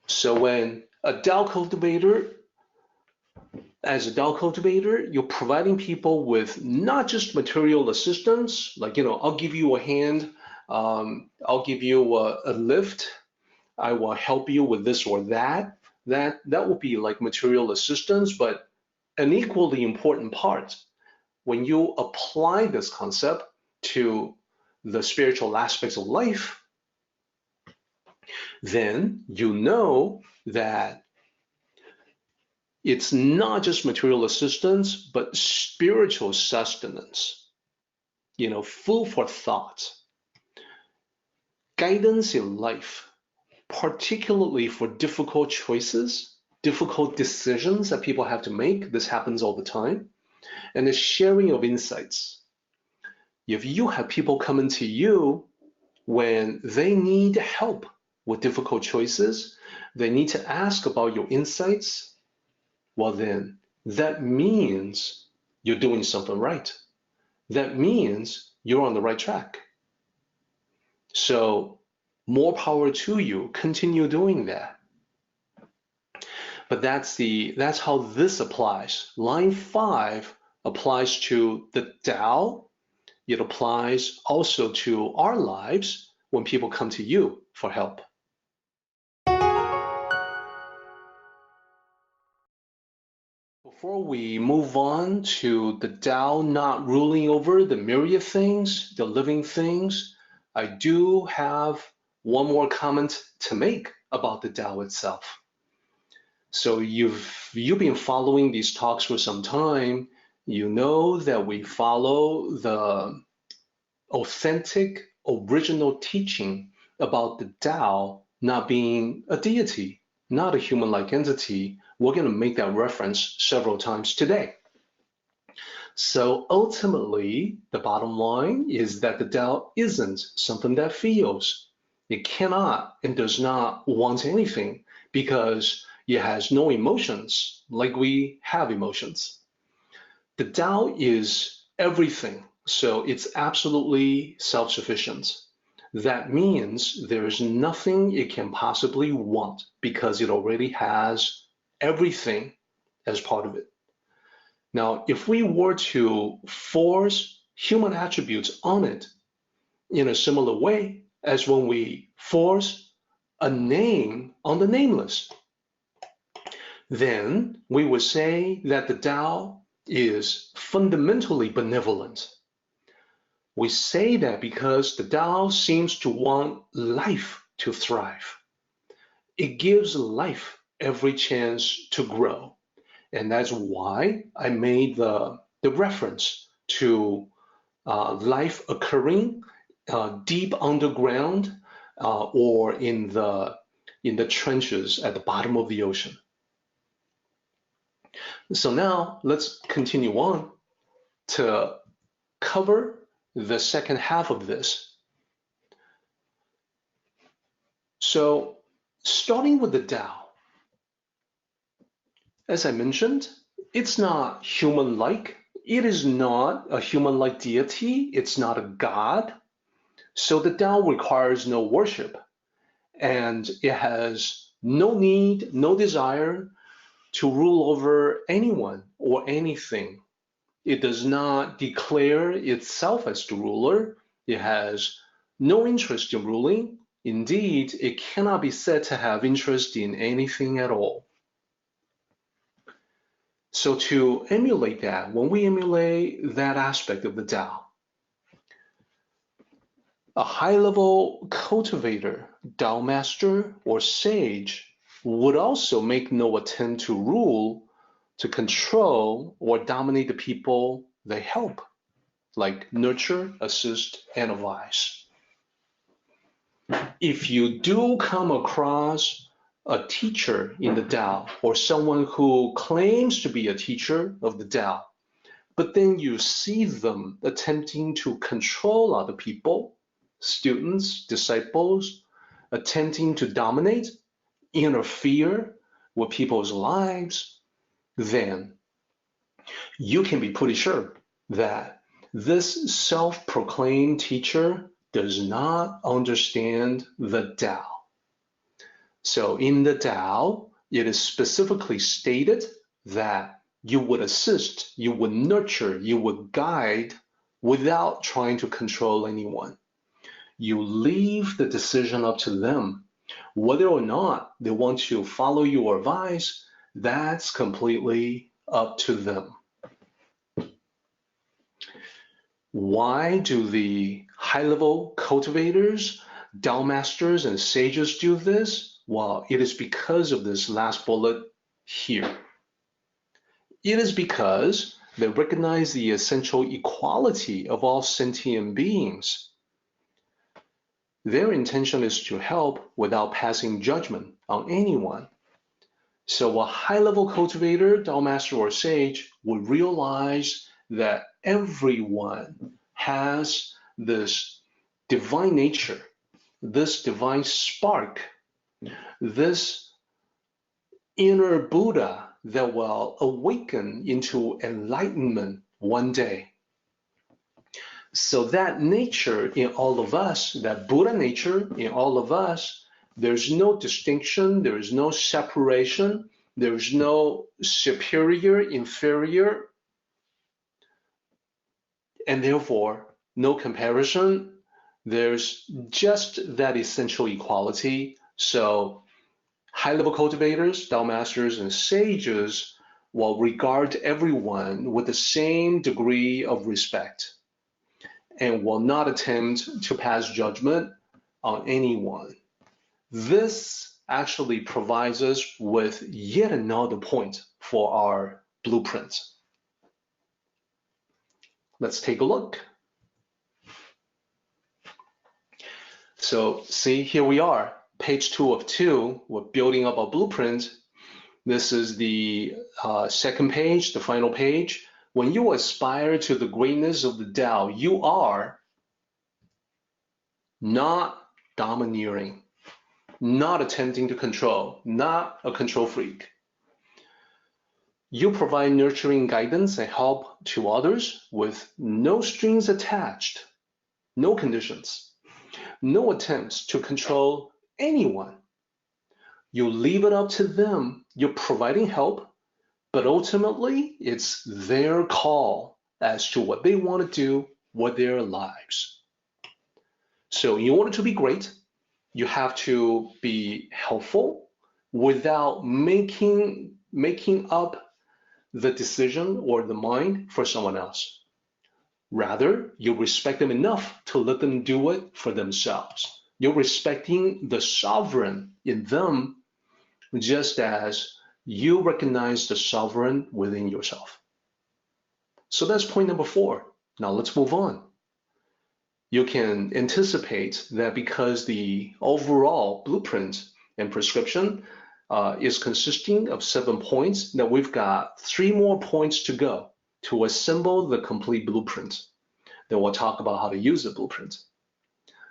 So when as a Tao cultivator, you're providing people with not just material assistance, like, I'll give you a hand, I'll give you a lift, I will help you with this or that. That will be like material assistance, but an equally important part, when you apply this concept to the spiritual aspects of life, then you know that it's not just material assistance, but spiritual sustenance, food for thought, guidance in life, particularly for difficult choices, difficult decisions that people have to make. This happens all the time. And the sharing of insights. If you have people coming to you when they need help with difficult choices, they need to ask about your insights, well then, that means you're doing something right. That means you're on the right track. So more power to you, continue doing that. But that's how this applies. Line 5 applies to the Tao. It applies also to our lives when people come to you for help. Before we move on to the Tao not ruling over the myriad things, the living things, I do have one more comment to make about the Tao itself. So you've been following these talks for some time. You know that we follow the authentic, original teaching about the Tao not being a deity, not a human-like entity. We're going to make that reference several times today. So ultimately, the bottom line is that the Tao isn't something that feels. It cannot and does not want anything because it has no emotions like we have emotions. The Tao is everything, so it's absolutely self-sufficient. That means there's nothing it can possibly want because it already has everything as part of it. Now, if we were to force human attributes on it in a similar way as when we force a name on the nameless, then we would say that the Tao is fundamentally benevolent. We say that because the Tao seems to want life to thrive. It gives life every chance to grow. And that's why I made the reference to life occurring deep underground or in the trenches at the bottom of the ocean. So now let's continue on to cover the second half of this. So starting with the Tao, as I mentioned, it's not human-like. It is not a human-like deity. It's not a god. So the Tao requires no worship, and it has no need, no desire to rule over anyone or anything. It does not declare itself as the ruler. It has no interest in ruling. Indeed, it cannot be said to have interest in anything at all. So to emulate that, when we emulate that aspect of the Tao, a high-level cultivator, Tao master, or sage would also make no attempt to rule, to control, or dominate the people they help, like nurture, assist, and advise. If you do come across a teacher in the Tao, or someone who claims to be a teacher of the Tao, but then you see them attempting to control other people, students, disciples, attempting to dominate, interfere with people's lives, then you can be pretty sure that this self-proclaimed teacher does not understand the Tao. So in the Tao, it is specifically stated that you would assist, you would nurture, you would guide without trying to control anyone. You leave the decision up to them. Whether or not they want to follow your advice, that's completely up to them. Why do the high-level cultivators, Tao masters, and sages do this? Well, it is because of this last bullet here. It is because they recognize the essential equality of all sentient beings. Their intention is to help without passing judgment on anyone. So a high-level cultivator, Tao master, or sage would realize that everyone has this divine nature, this divine spark, this inner Buddha that will awaken into enlightenment one day. So that nature in all of us, that Buddha nature in all of us, there's no distinction, there is no separation, there is no superior, inferior, and therefore no comparison. There's just that essential equality. So high-level cultivators, Tao masters, and sages will regard everyone with the same degree of respect and will not attempt to pass judgment on anyone. This actually provides us with yet another point for our blueprint. Let's take a look. So see, here we are, page 2 of 2. We're building up our blueprint. This is the second page, the final page. When you aspire to the greatness of the Tao, you are not domineering, not attempting to control, not a control freak. You provide nurturing guidance and help to others with no strings attached, no conditions, no attempts to control anyone. You leave it up to them. You're providing help, but ultimately it's their call as to what they want to do with their lives. So in order to be great, you have to be helpful without making up the decision or the mind for someone else. Rather, you respect them enough to let them do it for themselves. You're respecting the sovereign in them just as you recognize the sovereign within yourself. So that's point number 4. Now let's move on. You can anticipate that because the overall blueprint and prescription is consisting of 7 points, that we've got 3 more points to go to assemble the complete blueprint. Then we'll talk about how to use the blueprint.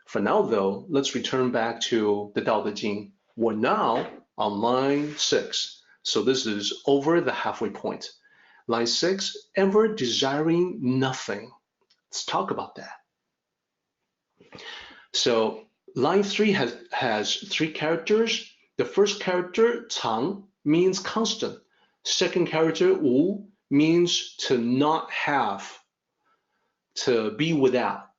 For now, though, let's return back to the Daodejing. We're now on line 6. So this is over the halfway point. Line 6, ever desiring nothing. Let's talk about that. So line 3 has 3 characters. The first character, Chang, means constant. Second character, Wu, means to not have, to be without,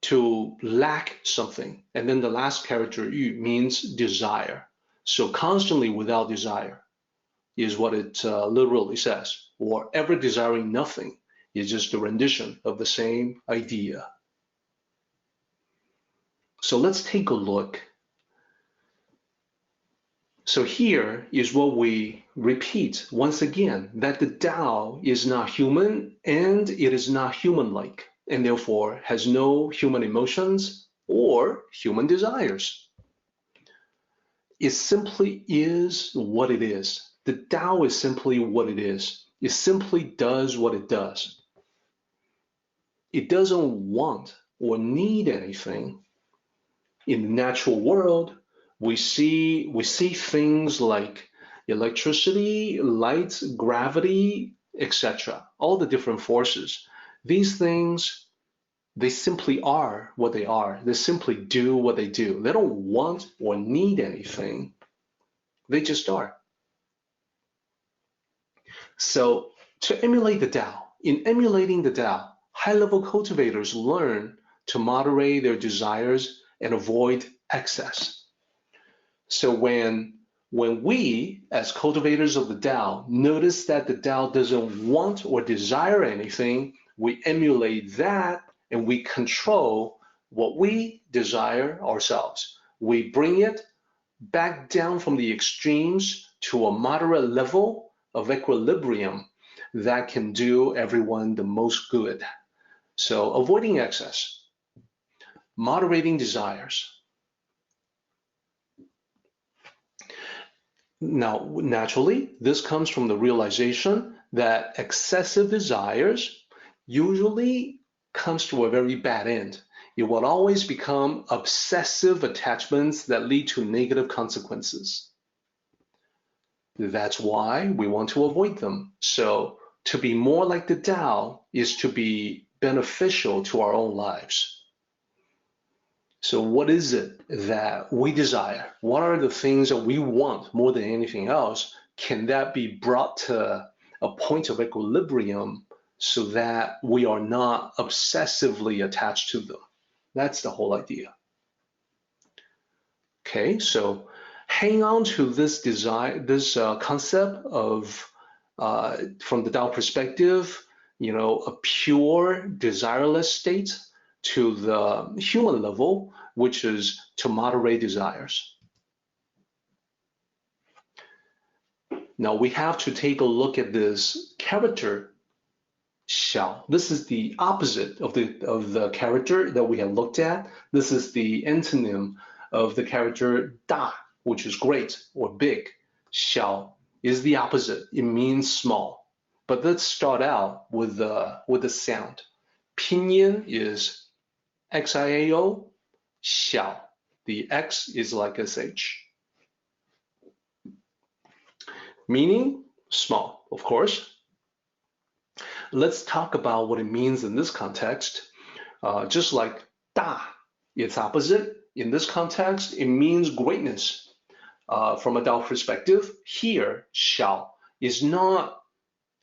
to lack something. And then the last character, Yu, means desire. So constantly without desire is what it literally says, or ever desiring nothing is just a rendition of the same idea. So let's take a look. So here is what we repeat once again, that the Tao is not human and it is not human-like, and therefore has no human emotions or human desires. It simply is what it is. The Tao is simply what it is. It simply does what it does. It doesn't want or need anything. In the natural world, we see things like electricity, light, gravity, etc. All the different forces. These things, they simply are what they are. They simply do what they do. They don't want or need anything. They just are. So to emulate the Tao, in emulating the Tao, high-level cultivators learn to moderate their desires and avoid excess. So when we, as cultivators of the Tao, notice that the Tao doesn't want or desire anything, we emulate that and we control what we desire ourselves. We bring it back down from the extremes to a moderate level of equilibrium that can do everyone the most good. So avoiding excess, moderating desires. Now, naturally, this comes from the realization that excessive desires usually comes to a very bad end. It will always become obsessive attachments that lead to negative consequences. That's why we want to avoid them. So to be more like the Tao is to be beneficial to our own lives. So what is it that we desire? What are the things that we want more than anything else? Can that be brought to a point of equilibrium so that we are not obsessively attached to them? That's the whole idea. Okay, so hang on to this concept of, from the Tao perspective, a pure desireless state to the human level, which is to moderate desires. Now we have to take a look at this character, xiao. This is the opposite of the character that we have looked at. This is the antonym of the character da, which is great or big. Xiao is the opposite. It means small. But let's start out with the sound. Pinyin is xiao, xiao. the X is like SH. Meaning small, of course. Let's talk about what it means in this context. Just like Da, its opposite, in this context, it means greatness. From a Dao perspective, here, Xiao is not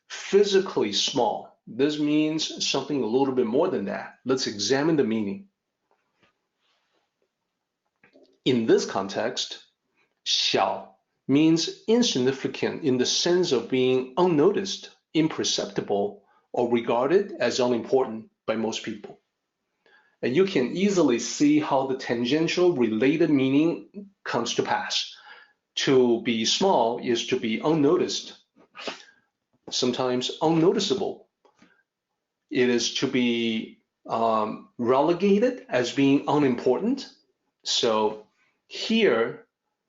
physically small. This means something a little bit more than that. Let's examine the meaning. In this context, Xiao means insignificant in the sense of being unnoticed, imperceptible, or regarded as unimportant by most people. And you can easily see how the tangential related meaning comes to pass. To be small is to be unnoticed, sometimes unnoticeable. It is to be relegated as being unimportant. So here,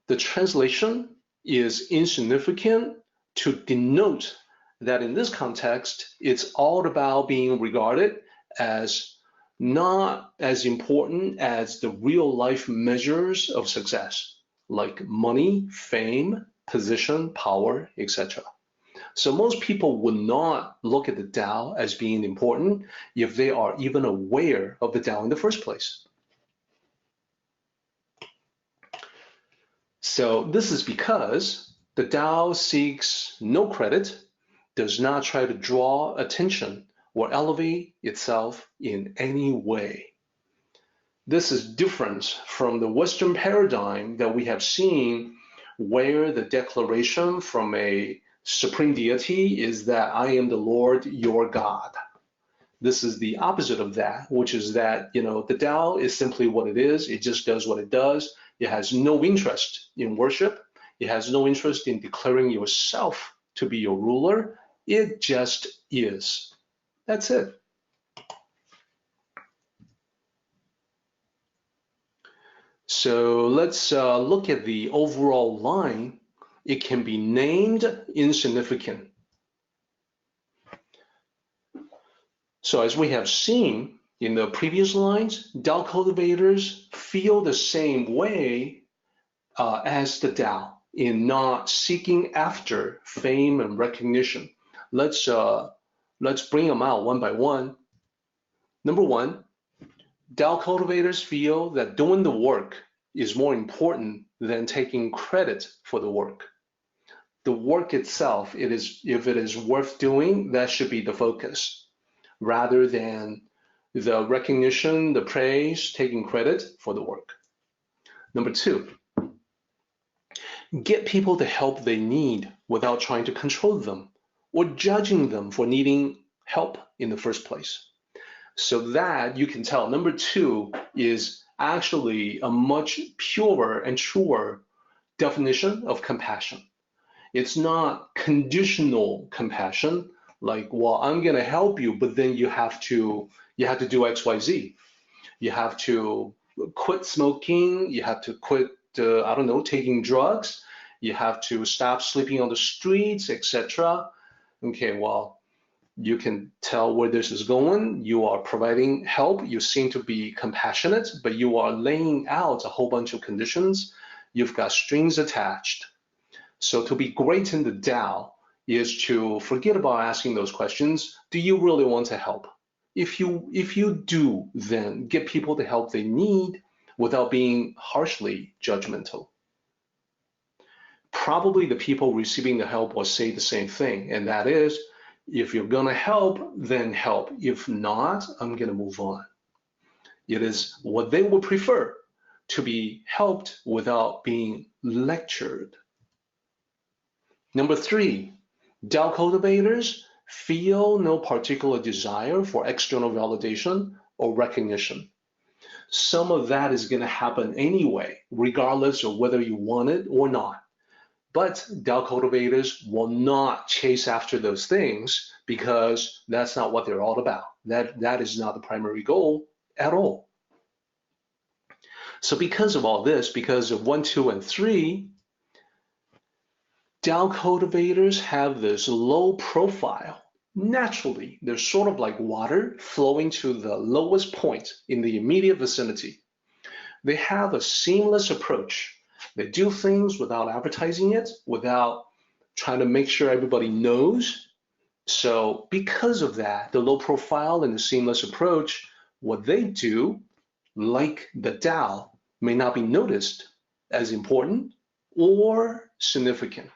the translation is insignificant to denote that in this context, it's all about being regarded as not as important as the real life measures of success, like money, fame, position, power, etc. So most people would not look at the Tao as being important if they are even aware of the Tao in the first place. So this is because the Tao seeks no credit, does not try to draw attention or elevate itself in any way. This is different from the Western paradigm that we have seen, where the declaration from a supreme deity is that I am the Lord your God. This is the opposite of that, which is that, the Tao is simply what it is. It just does what it does. It has no interest in worship. It has no interest in declaring yourself to be your ruler. It just is. That's it. So let's look at the overall line. It can be named insignificant. So as we have seen in the previous lines, Tao cultivators feel the same way as the Tao in not seeking after fame and recognition. Let's bring them out one by one. Number one, Tao cultivators feel that doing the work is more important than taking credit for the work. The work itself, if it is worth doing, that should be the focus, rather than the recognition, the praise, taking credit for the work. Number two, get people the help they need without trying to control them or judging them for needing help in the first place. So that you can tell, number two is actually a much purer and truer definition of compassion. It's not conditional compassion, like, well, I'm gonna help you, but then you have to do X, Y, Z. You have to quit smoking, you have to quit, taking drugs, you have to stop sleeping on the streets, etc. Okay, well, you can tell where this is going. You are providing help. You seem to be compassionate, but you are laying out a whole bunch of conditions. You've got strings attached. So to be great in the Tao is to forget about asking those questions. Do you really want to help? If you do, then get people the help they need without being harshly judgmental. Probably the people receiving the help will say the same thing, and that is, if you're gonna help, then help. If not, I'm gonna move on. It is what they would prefer, to be helped without being lectured. Number three, Tao cultivators feel no particular desire for external validation or recognition. Some of that is gonna happen anyway, regardless of whether you want it or not. But Tao cultivators will not chase after those things because that's not what they're all about. That is not the primary goal at all. So because of all this, because of 1, 2, and 3, Tao cultivators have this low profile. Naturally, they're sort of like water flowing to the lowest point in the immediate vicinity. They have a seamless approach. They do things without advertising it, without trying to make sure everybody knows. So because of that, the low profile and the seamless approach, what they do, like the Tao, may not be noticed as important or significant.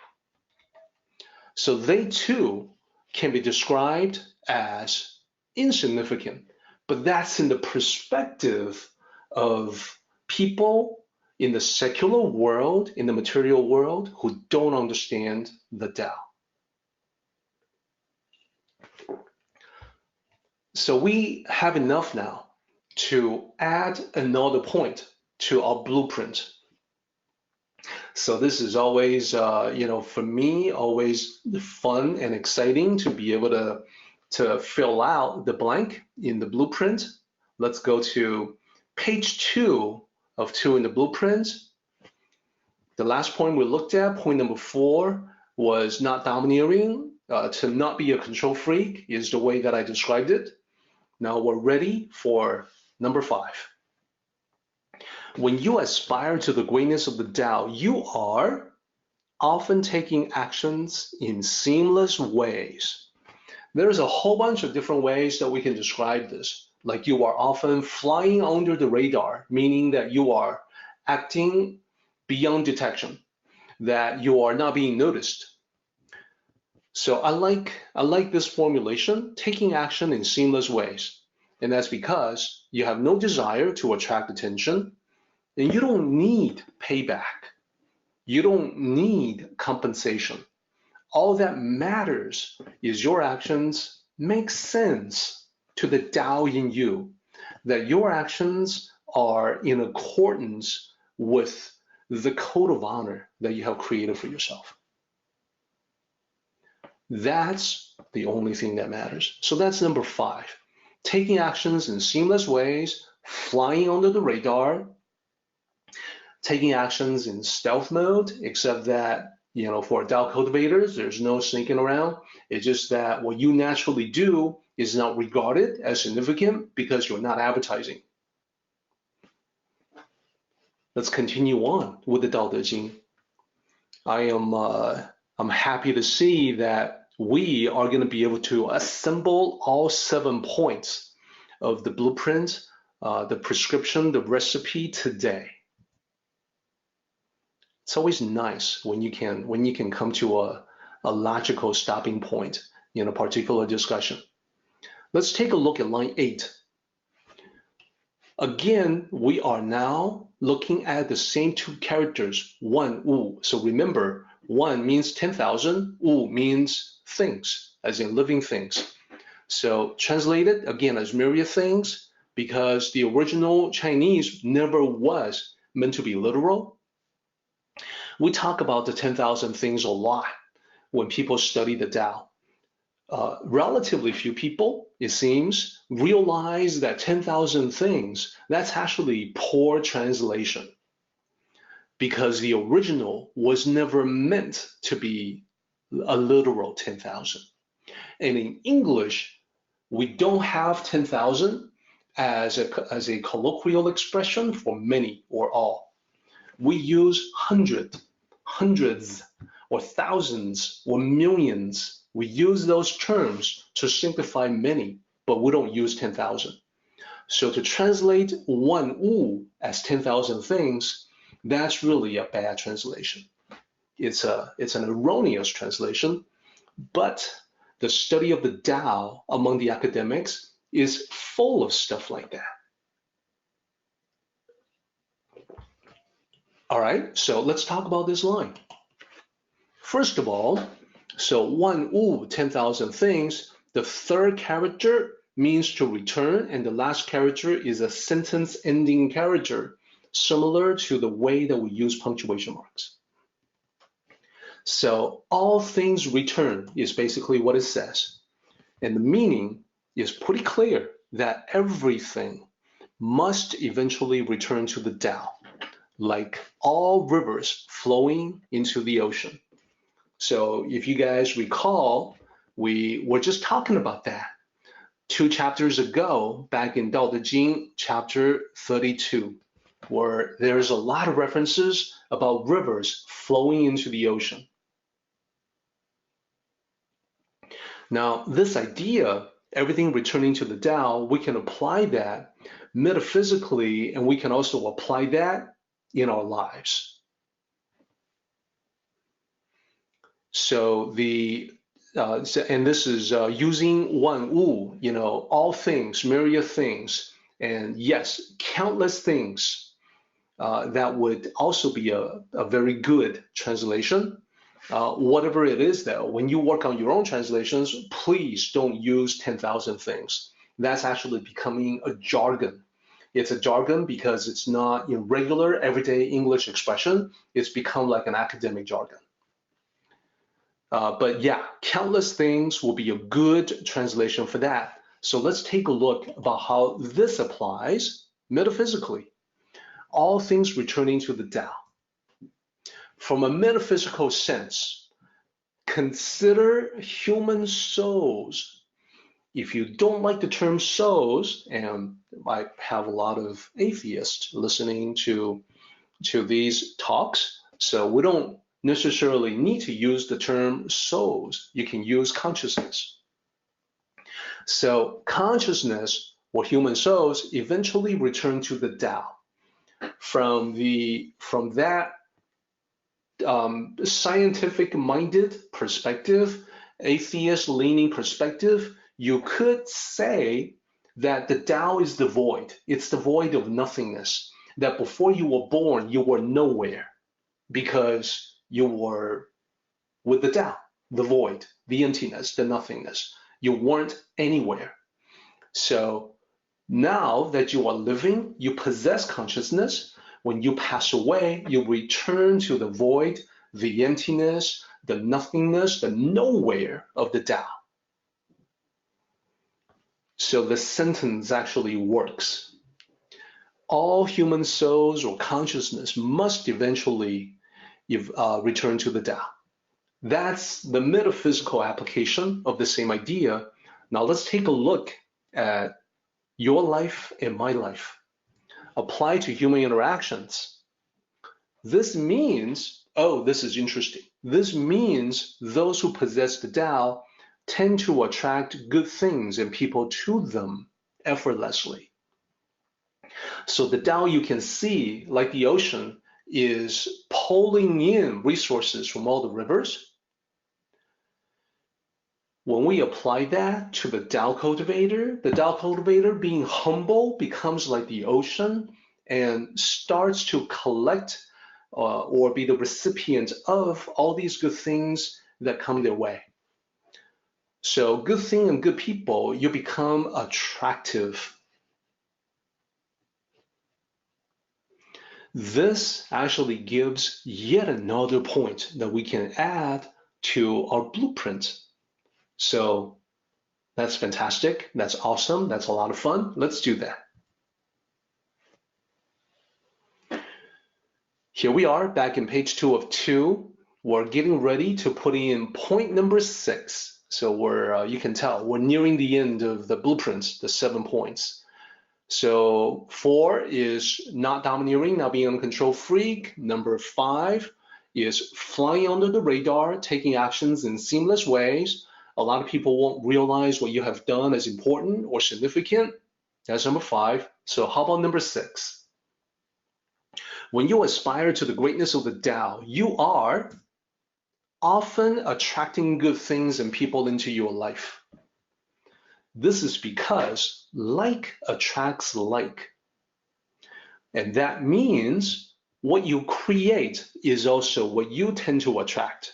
So they too can be described as insignificant, but that's in the perspective of people in the secular world, in the material world, who don't understand the Tao. So we have enough now to add another point to our blueprint. So this is always, for me, always fun and exciting to be able to fill out the blank in the blueprint. Let's go to page 2 of 2 in the blueprint. The last point we looked at, point number 4, was not domineering. To not be a control freak is the way that I described it. Now we're ready for number 5. When you aspire to the greatness of the Tao, you are often taking actions in seamless ways. There's a whole bunch of different ways that we can describe this. Like you are often flying under the radar, meaning that you are acting beyond detection, that you are not being noticed. So I like this formulation, taking action in seamless ways. And that's because you have no desire to attract attention, and you don't need payback. You don't need compensation. All that matters is your actions make sense to the Tao in you, that your actions are in accordance with the code of honor that you have created for yourself. That's the only thing that matters. So that's number 5. Taking actions in seamless ways, flying under the radar, taking actions in stealth mode, except that, for Tao cultivators, there's no sneaking around. It's just that what you naturally do is not regarded as significant because you're not advertising. Let's continue on with the Daodejing. I'm happy to see that we are going to be able to assemble all 7 points of the blueprint, the prescription, the recipe today. It's always nice when you can come to a logical stopping point in a particular discussion. Let's take a look at line 8. Again, we are now looking at the same 2 characters, 1, wu. So remember, 1 means 10,000, wu means things, as in living things. So translated again as myriad things, because the original Chinese never was meant to be literal. We talk about the 10,000 things a lot when people study the Tao. Relatively few people, it seems, realize that 10,000 things, that's actually poor translation, because the original was never meant to be a literal 10,000. And in English, we don't have 10,000 as a colloquial expression for many or all. We use hundreds, or thousands, or millions. We use those terms to simplify many, but we don't use 10,000. So to translate 1 wu as 10,000 things, that's really a bad translation. It's an erroneous translation, but the study of the Tao among the academics is full of stuff like that. All right, so let's talk about this line. First of all, so 1 wu, 10,000 things, the 3rd character means to return, and the last character is a sentence ending character, similar to the way that we use punctuation marks. So all things return is basically what it says. And the meaning is pretty clear, that everything must eventually return to the Tao, like all rivers flowing into the ocean. So if you guys recall, we were just talking about that 2 chapters ago, back in Daodejing chapter 32. where there's a lot of references about rivers flowing into the ocean. Now, this idea, everything returning to the Tao, we can apply that metaphysically, and we can also apply that in our lives. So and this is using 万物, all things, myriad things, and yes, countless things. That would also be a very good translation. Whatever it is, though, when you work on your own translations, please don't use 10,000 things. That's actually becoming a jargon. It's a jargon because it's not in regular everyday English expression. It's become like an academic jargon. But yeah, countless things will be a good translation for that. So let's take a look about how this applies metaphysically. All things returning to the Tao. From a metaphysical sense, consider human souls. If you don't like the term souls, and I have a lot of atheists listening to these talks, so we don't necessarily need to use the term souls. You can use consciousness. So consciousness or human souls eventually return to the Tao. From that scientific-minded perspective, atheist-leaning perspective, you could say that the Tao is the void. It's the void of nothingness. That before you were born, you were nowhere because you were with the Tao, the void, the emptiness, the nothingness. You weren't anywhere. So now that you are living, you possess consciousness. When you pass away, you return to the void, the emptiness, the nothingness, the nowhere of the Tao. So the sentence actually works. All human souls or consciousness must eventually return to the Tao. That's the metaphysical application of the same idea. Now let's take a look at your life and my life. Apply to human interactions. This means, oh, this is interesting. This means those who possess the Tao tend to attract good things and people to them effortlessly. So the Tao, you can see, like the ocean, is pulling in resources from all the rivers. When we apply that to the Tao cultivator being humble becomes like the ocean and starts to collect or be the recipient of all these good things that come their way. So good thing and good people, you become attractive. This actually gives yet another point that we can add to our blueprint. So that's fantastic. That's awesome. That's a lot of fun. Let's do that. Here we are back in page 2 of 2. We're getting ready to put in point number 6. So you can tell we're nearing the end of the blueprint, the 7 points. So 4 is not domineering, not being an uncontrolled freak. Number 5 is flying under the radar, taking actions in seamless ways. A lot of people won't realize what you have done as important or significant. That's number 5. So how about number 6? When you aspire to the greatness of the Tao, you are often attracting good things and people into your life. This is because like attracts like. And that means what you create is also what you tend to attract.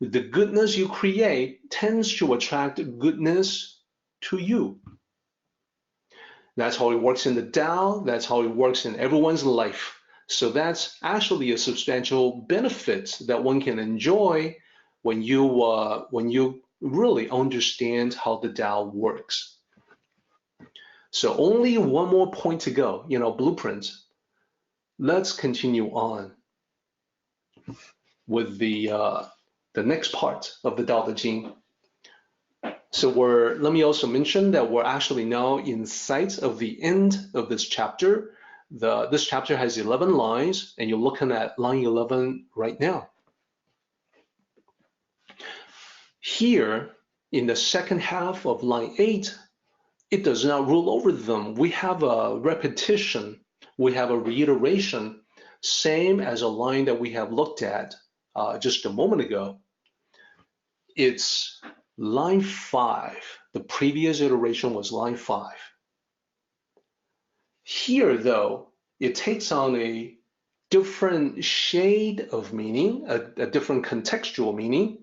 The goodness you create tends to attract goodness to you. That's how it works in the Tao. That's how it works in everyone's life. So that's actually a substantial benefit that one can enjoy when you really understand how the Tao works. So only one more point to go, blueprint. Let's continue on with the next part of the Daodejing. So let me also mention that we're actually now in sight of the end of this chapter. this chapter has 11 lines, and you're looking at line 11 right now. Here, in the second half of line 8, it does not rule over them. We have a repetition, we have a reiteration, same as a line that we have looked at just a moment ago. It's line 5. The previous iteration was line 5. Here, though, it takes on a different shade of meaning, a different contextual meaning.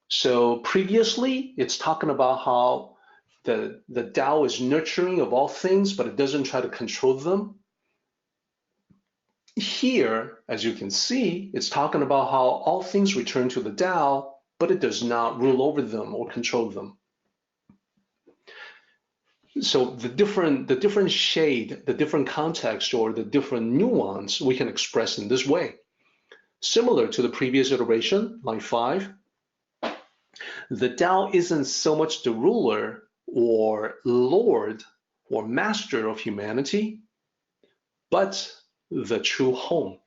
So previously, it's talking about how the Tao is nurturing of all things, but it doesn't try to control them. Here, as you can see, it's talking about how all things return to the Tao, but it does not rule over them or control them. So the different shade, the different context, or the different nuance we can express in this way. Similar to the previous iteration, line 5, the Tao isn't so much the ruler or lord or master of humanity, but the true home.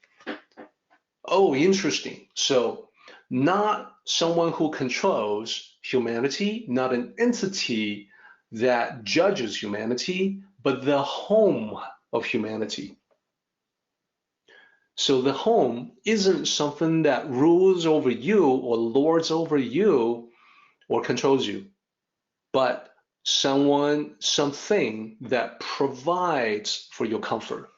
Oh, interesting. So not someone who controls humanity, not an entity that judges humanity, but the home of humanity. So the home isn't something that rules over you or lords over you or controls you, but something that provides for your comfort,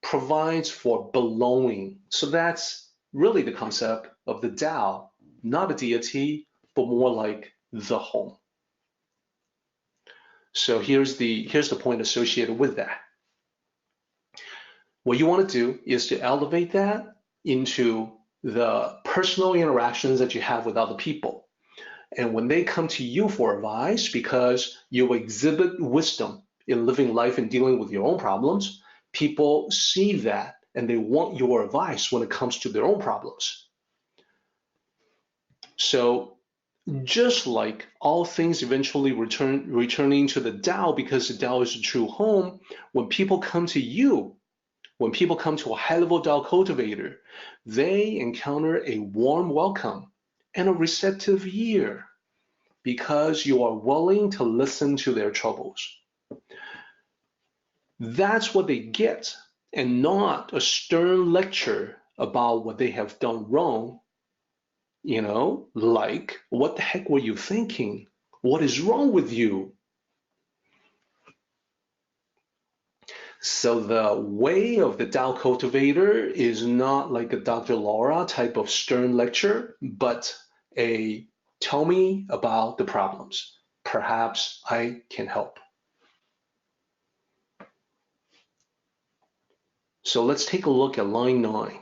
provides for belonging. So that's really the concept of the Tao, not a deity, but more like the home. So here's the point associated with that. What you want to do is to elevate that into the personal interactions that you have with other people. And when they come to you for advice, because you exhibit wisdom in living life and dealing with your own problems, people see that and they want your advice when it comes to their own problems. So just like all things eventually returning to the Tao, because the Tao is the true home, when people come to you, when people come to a high-level Tao cultivator, they encounter a warm welcome and a receptive ear because you are willing to listen to their troubles. That's what they get, and not a stern lecture about what they have done wrong. You know, like, what the heck were you thinking? What is wrong with you? So the way of the Tao cultivator is not like a Dr. Laura type of stern lecture, but a tell me about the problems. Perhaps I can help. So let's take a look at line 9.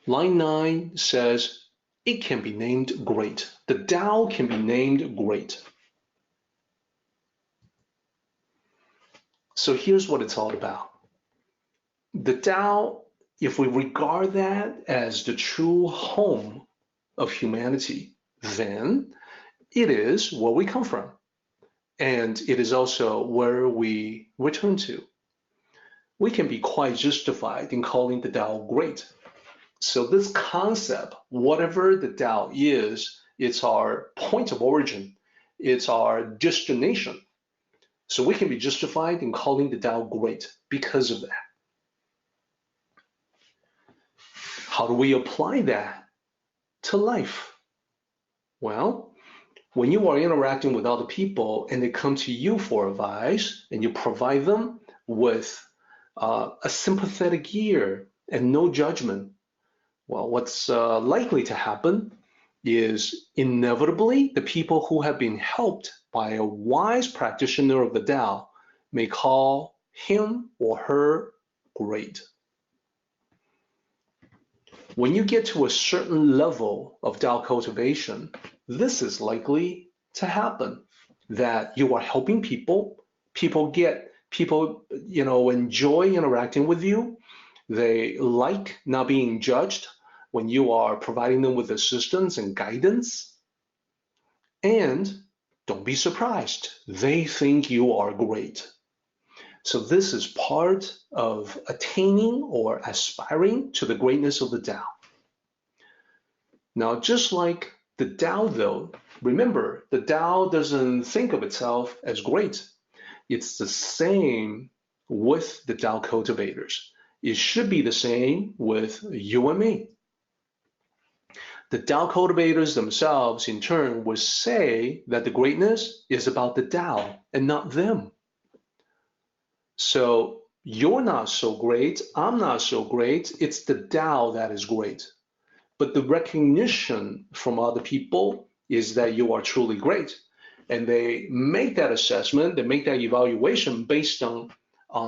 Line 9 says, it can be named great. The Tao can be named great. So here's what it's all about. The Tao, if we regard that as the true home of humanity, then it is where we come from. And it is also where we return to. We can be quite justified in calling the Tao great. So this concept, whatever the Tao is, it's our point of origin. It's our destination. So we can be justified in calling the Tao great because of that. How do we apply that to life? Well, when you are interacting with other people and they come to you for advice and you provide them with a sympathetic ear and no judgment, well, what's likely to happen is inevitably the people who have been helped by a wise practitioner of the Tao may call him or her great. When you get to a certain level of Tao cultivation, this is likely to happen, that you are helping people, people enjoy interacting with you, they like not being judged when you are providing them with assistance and guidance, and don't be surprised, they think you are great. So this is part of attaining or aspiring to the greatness of the Tao. Now, just like the Tao though, remember, the Tao doesn't think of itself as great. It's the same with the Tao cultivators. It should be the same with you and me. The Tao cultivators themselves, in turn, would say that the greatness is about the Tao and not them. So you're not so great, I'm not so great, it's the Tao that is great. But the recognition from other people is that you are truly great. And they make that assessment, they make that evaluation based on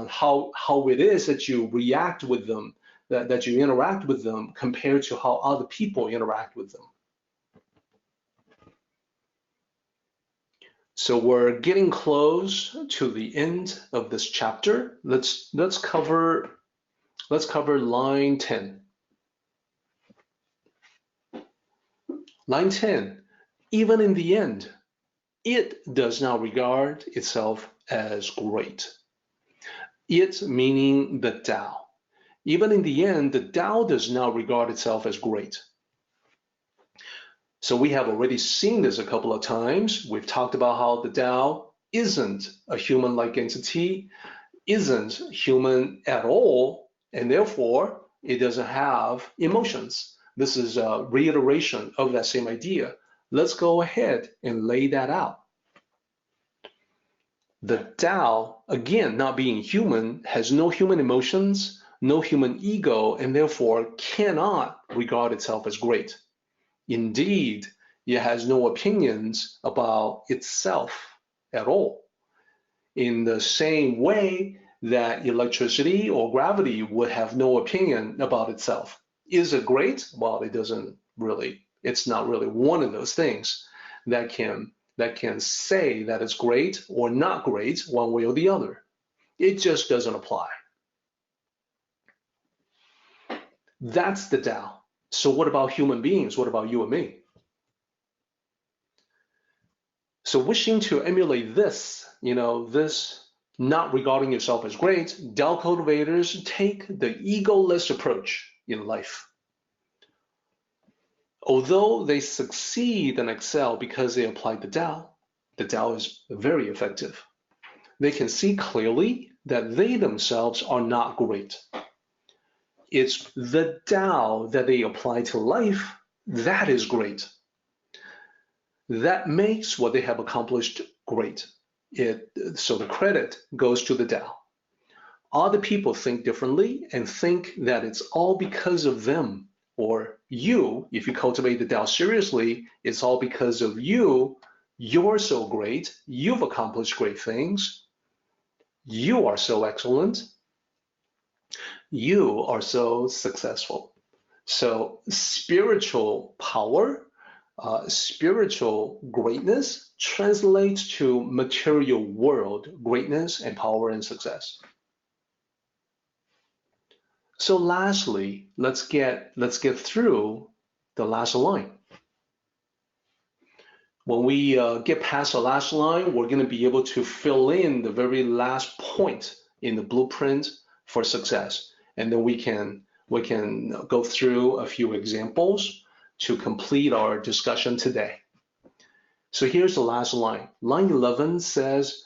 how it is that you react with them, that you interact with them compared to how other people interact with them. So we're getting close to the end of this chapter. Let's cover line 10. Line 10, even in the end, it does not regard itself as great. It meaning the Tao. Even in the end, the Tao does not regard itself as great. So we have already seen this a couple of times. We've talked about how the Tao isn't a human-like entity, isn't human at all, and therefore it doesn't have emotions. This is a reiteration of that same idea. Let's go ahead and lay that out. The Tao, again, not being human, has no human emotions, no human ego, and therefore cannot regard itself as great. Indeed, it has no opinions about itself at all. In the same way that electricity or gravity would have no opinion about itself. Is it great? Well, it's not really one of those things that can say that it's great or not great one way or the other. It just doesn't apply. That's the Tao. So what about human beings? What about you and me? So wishing to emulate this, this not regarding yourself as great, Tao cultivators take the egoless approach in life. Although they succeed and excel because they apply the Tao is very effective. They can see clearly that they themselves are not great. It's the Tao that they apply to life that is great. That makes what they have accomplished great. So the credit goes to the Tao. Other people think differently and think that it's all because of them, or you, if you cultivate the Tao seriously, it's all because of you. You're so great. You've accomplished great things. You are so excellent. You are so successful. So spiritual power, spiritual greatness translates to material world greatness and power and success. So lastly, let's get through the last line. When we get past the last line, we're going to be able to fill in the very last point in the blueprint for success, and then we can go through a few examples to complete our discussion today. So here's the last line. Line 11 says,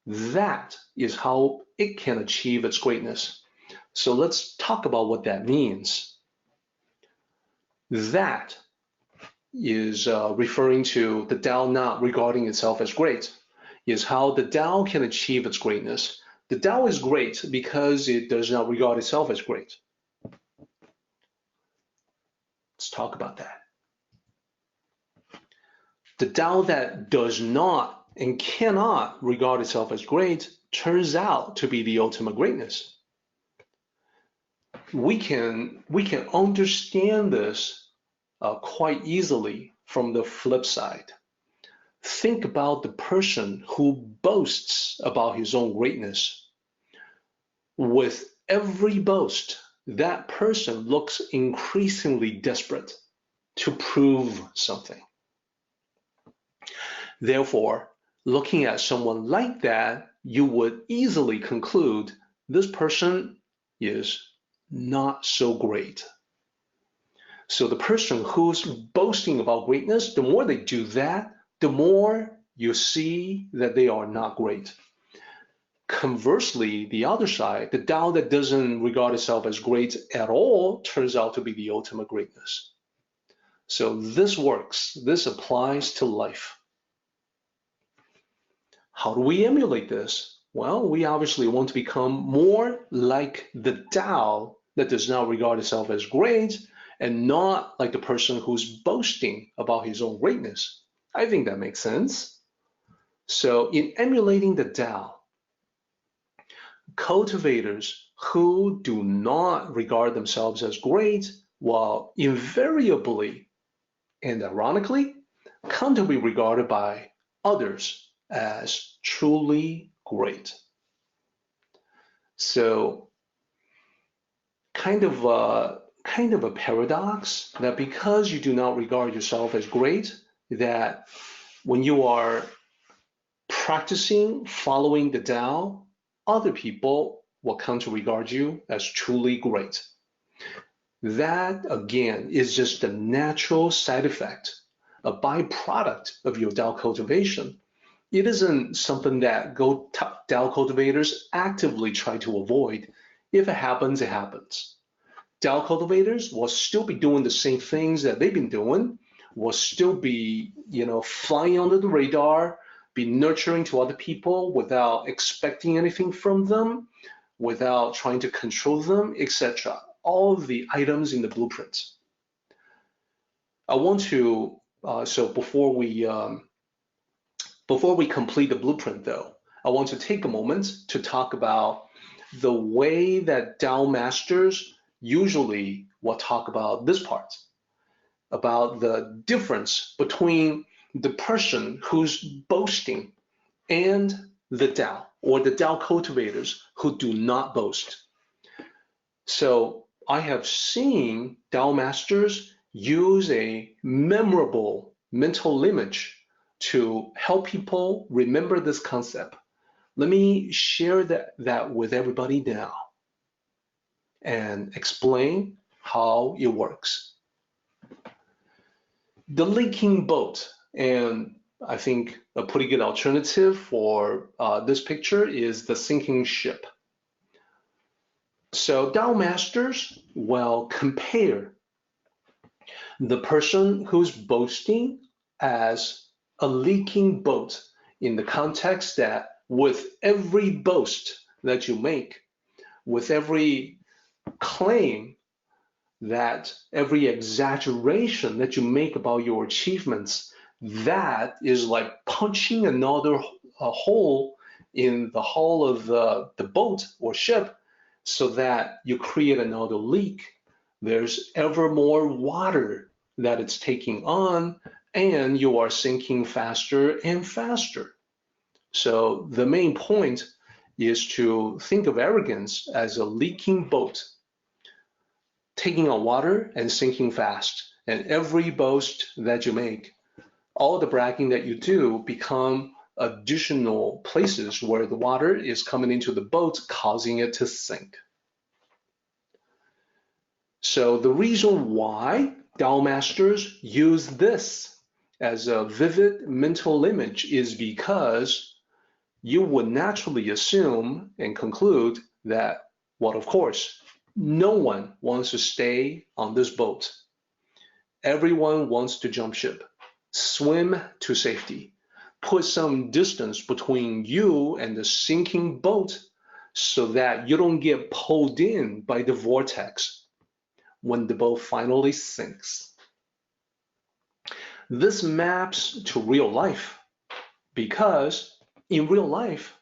that is how it can achieve its greatness. So let's talk about what that means. That is referring to the Tao not regarding itself as great, is how the Tao can achieve its greatness. The Tao is great because it does not regard itself as great. Let's talk about that. The Tao that does not and cannot regard itself as great turns out to be the ultimate greatness. We can understand this quite easily from the flip side. Think about the person who boasts about his own greatness. With every boast, that person looks increasingly desperate to prove something. Therefore, looking at someone like that, you would easily conclude this person is not so great. So the person who's boasting about greatness, the more they do that, the more you see that they are not great. Conversely, the other side, the Tao that doesn't regard itself as great at all, turns out to be the ultimate greatness. So this works. This applies to life. How do we emulate this? Well, we obviously want to become more like the Tao that does not regard itself as great and not like the person who's boasting about his own greatness. I think that makes sense. So in emulating the Tao, cultivators who do not regard themselves as great will invariably and ironically come to be regarded by others as truly great. So kind of a paradox that because you do not regard yourself as great, that when you are practicing following the Tao, other people will come to regard you as truly great. That, again, is just a natural side effect, a byproduct of your Tao cultivation. It isn't something that Tao cultivators actively try to avoid. If it happens, it happens. Tao cultivators will still be doing the same things that they've been doing, will still be, flying under the radar, be nurturing to other people without expecting anything from them, without trying to control them, etc. All of the items in the blueprint. I want to, so before we complete the blueprint though, I want to take a moment to talk about the way that Tao masters usually will talk about this part, about the difference between the person who's boasting and the Tao, or the Tao cultivators who do not boast. So I have seen Tao masters use a memorable mental image to help people remember this concept. Let me share that with everybody now and explain how it works. The leaking boat, and I think a pretty good alternative for this picture is the sinking ship. So Tao masters will compare the person who's boasting as a leaking boat in the context that with every boast that you make, with every claim, that every exaggeration that you make about your achievements, that is like punching another hole in the hull of the boat or ship so that you create another leak. There's ever more water that it's taking on, and you are sinking faster and faster. So the main point is to think of arrogance as a leaking boat, taking on water and sinking fast. And every boast that you make, all the bragging that you do become additional places where the water is coming into the boat, causing it to sink. So the reason why Tao masters use this as a vivid mental image is because you would naturally assume and conclude that, well, of course, no one wants to stay on this boat. Everyone wants to jump ship, swim to safety, put some distance between you and the sinking boat so that you don't get pulled in by the vortex when the boat finally sinks. This maps to real life because in real life,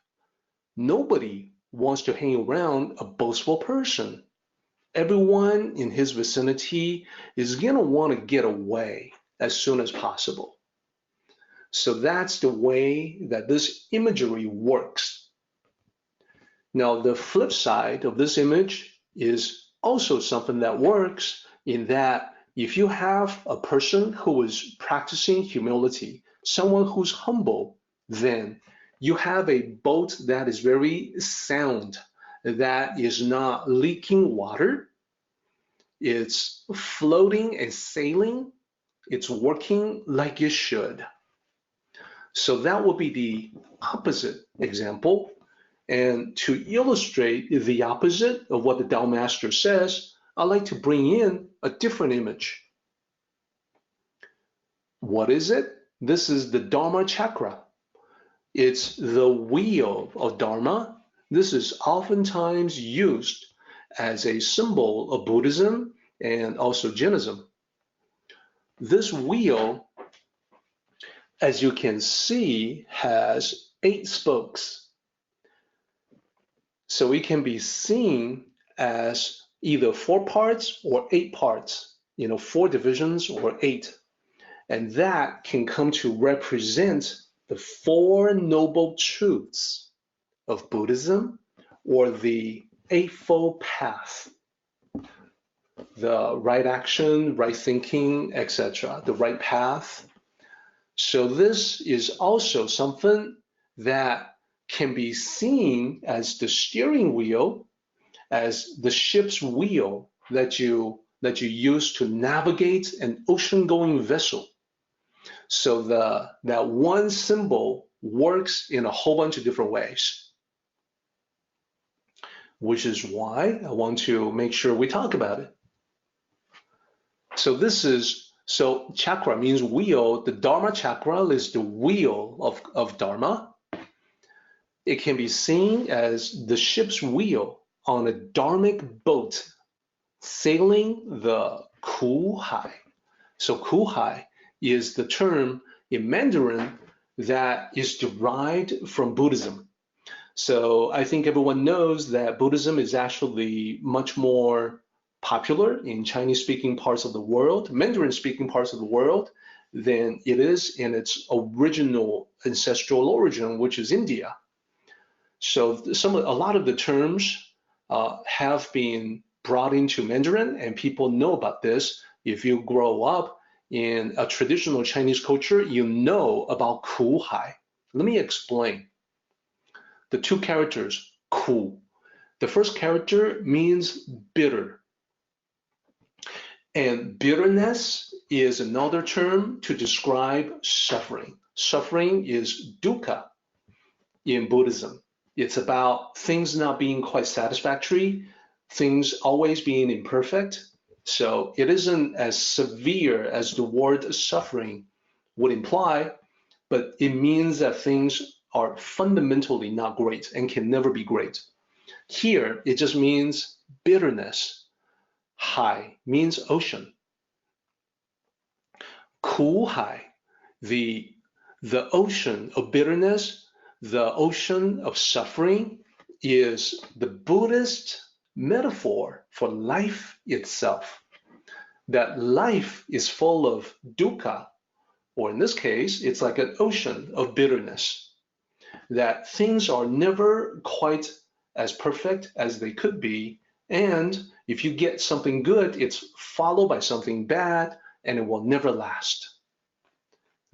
nobody wants to hang around a boastful person. Everyone in his vicinity is going to want to get away as soon as possible. So that's the way that this imagery works. Now, the flip side of this image is also something that works in that if you have a person who is practicing humility, someone who's humble, then you have a boat that is very sound, that is not leaking water. It's floating and sailing. It's working like it should. So that would be the opposite example. And to illustrate the opposite of what the Tao Master says, I like to bring in a different image. What is it? This is the Dharma Chakra. It's the wheel of Dharma. This is oftentimes used as a symbol of Buddhism and also Jainism. This wheel, as you can see, has 8 spokes. So it can be seen as either 4 parts or 8 parts, 4 divisions or 8. And that can come to represent the 4 noble truths of Buddhism, or the Eightfold Path, the right action, right thinking, etc., the right path. So this is also something that can be seen as the steering wheel, as the ship's wheel that you use to navigate an ocean-going vessel. So that one symbol works in a whole bunch of different ways, which is why I want to make sure we talk about it. So chakra means wheel. The Dharma chakra is the wheel of Dharma. It can be seen as the ship's wheel on a dharmic boat sailing the Kuhai. So Kuhai is the term in Mandarin that is derived from Buddhism. So I think everyone knows that Buddhism is actually much more popular in Chinese-speaking parts of the world, Mandarin-speaking parts of the world, than it is in its original ancestral origin, which is India. So a lot of the terms have been brought into Mandarin, and people know about this. If you grow up in a traditional Chinese culture, you know about Kuhai. Let me explain. The 2 characters, Ku. The first character means bitter. And bitterness is another term to describe suffering. Suffering is dukkha in Buddhism. It's about things not being quite satisfactory, things always being imperfect. So it isn't as severe as the word suffering would imply, but it means that things are fundamentally not great and can never be great. Here, it just means bitterness. Hai means ocean. Kuhai, the ocean of bitterness, the ocean of suffering, is the Buddhist metaphor for life itself. That life is full of dukkha, or in this case, it's like an ocean of bitterness. That things are never quite as perfect as they could be, and if you get something good, it's followed by something bad, and it will never last.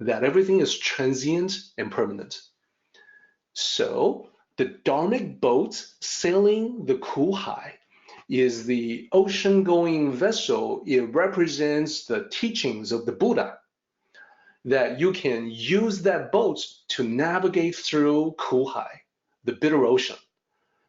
That everything is transient and permanent. So the dharmic boat sailing the Kuhai is the ocean-going vessel. It represents the teachings of the Buddha, that you can use that boat to navigate through Kuhai, the bitter ocean,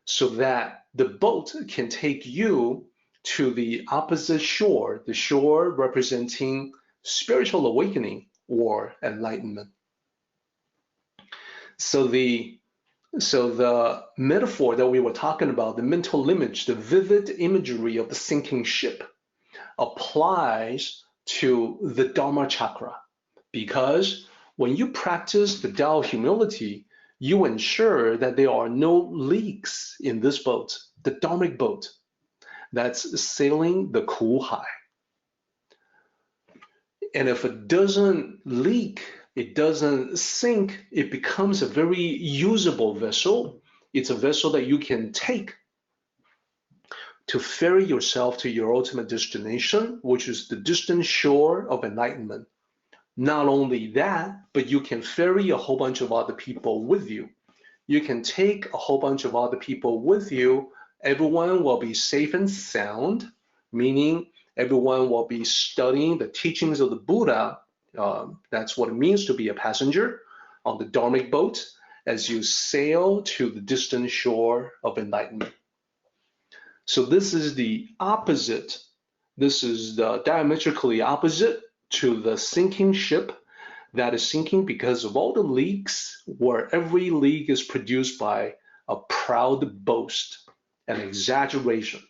so that the boat can take you to the opposite shore, the shore representing spiritual awakening or enlightenment. So the metaphor that we were talking about, the mental image, the vivid imagery of the sinking ship, applies to the Dharma chakra. Because when you practice the Tao of humility, you ensure that there are no leaks in this boat, the dharmic boat that's sailing the Kuhai. And if it doesn't leak, it doesn't sink, it becomes a very usable vessel. It's a vessel that you can take to ferry yourself to your ultimate destination, which is the distant shore of enlightenment. Not only that, but you can ferry a whole bunch of other people with you. You can take a whole bunch of other people with you. Everyone will be safe and sound, meaning everyone will be studying the teachings of the Buddha. That's what it means to be a passenger on the Dharmic boat as you sail to the distant shore of enlightenment. So this is the opposite. This is the diametrically opposite to the sinking ship that is sinking because of all the leaks, where every leak is produced by a proud boast, an exaggeration.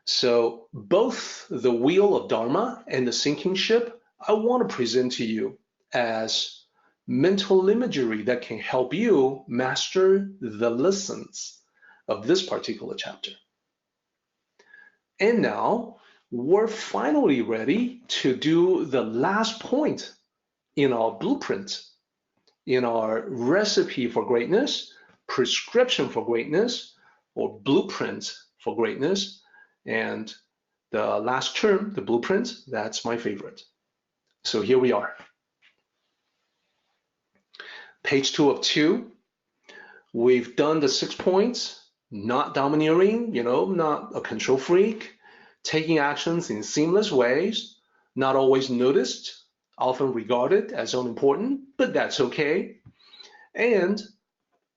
So both the wheel of Dharma and the sinking ship, I want to present to you as mental imagery that can help you master the lessons of this particular chapter. And now we're finally ready to do the last point in our blueprint, in our recipe for greatness, prescription for greatness, or blueprint for greatness. And the last term, the blueprint, that's my favorite. So here we are. Page 2 of 2. We've done the 6 points, not domineering, not a control freak, taking actions in seamless ways, not always noticed, often regarded as unimportant, but that's okay, and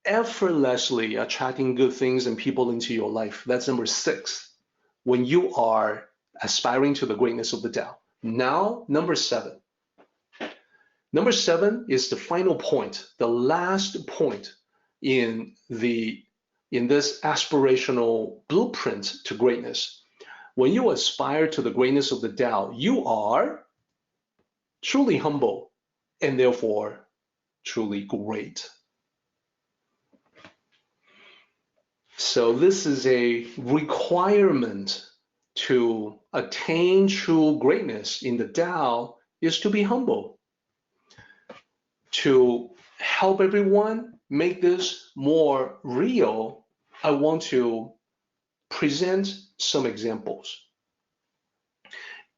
effortlessly attracting good things and people into your life. That's number 6, when you are aspiring to the greatness of the Tao. Now, number 7. Number 7 is the final point, the last point in this aspirational blueprint to greatness. When you aspire to the greatness of the Tao, you are truly humble and therefore truly great. So this is a requirement to attain true greatness in the Tao, is to be humble. To help everyone make this more real, I want to present some examples.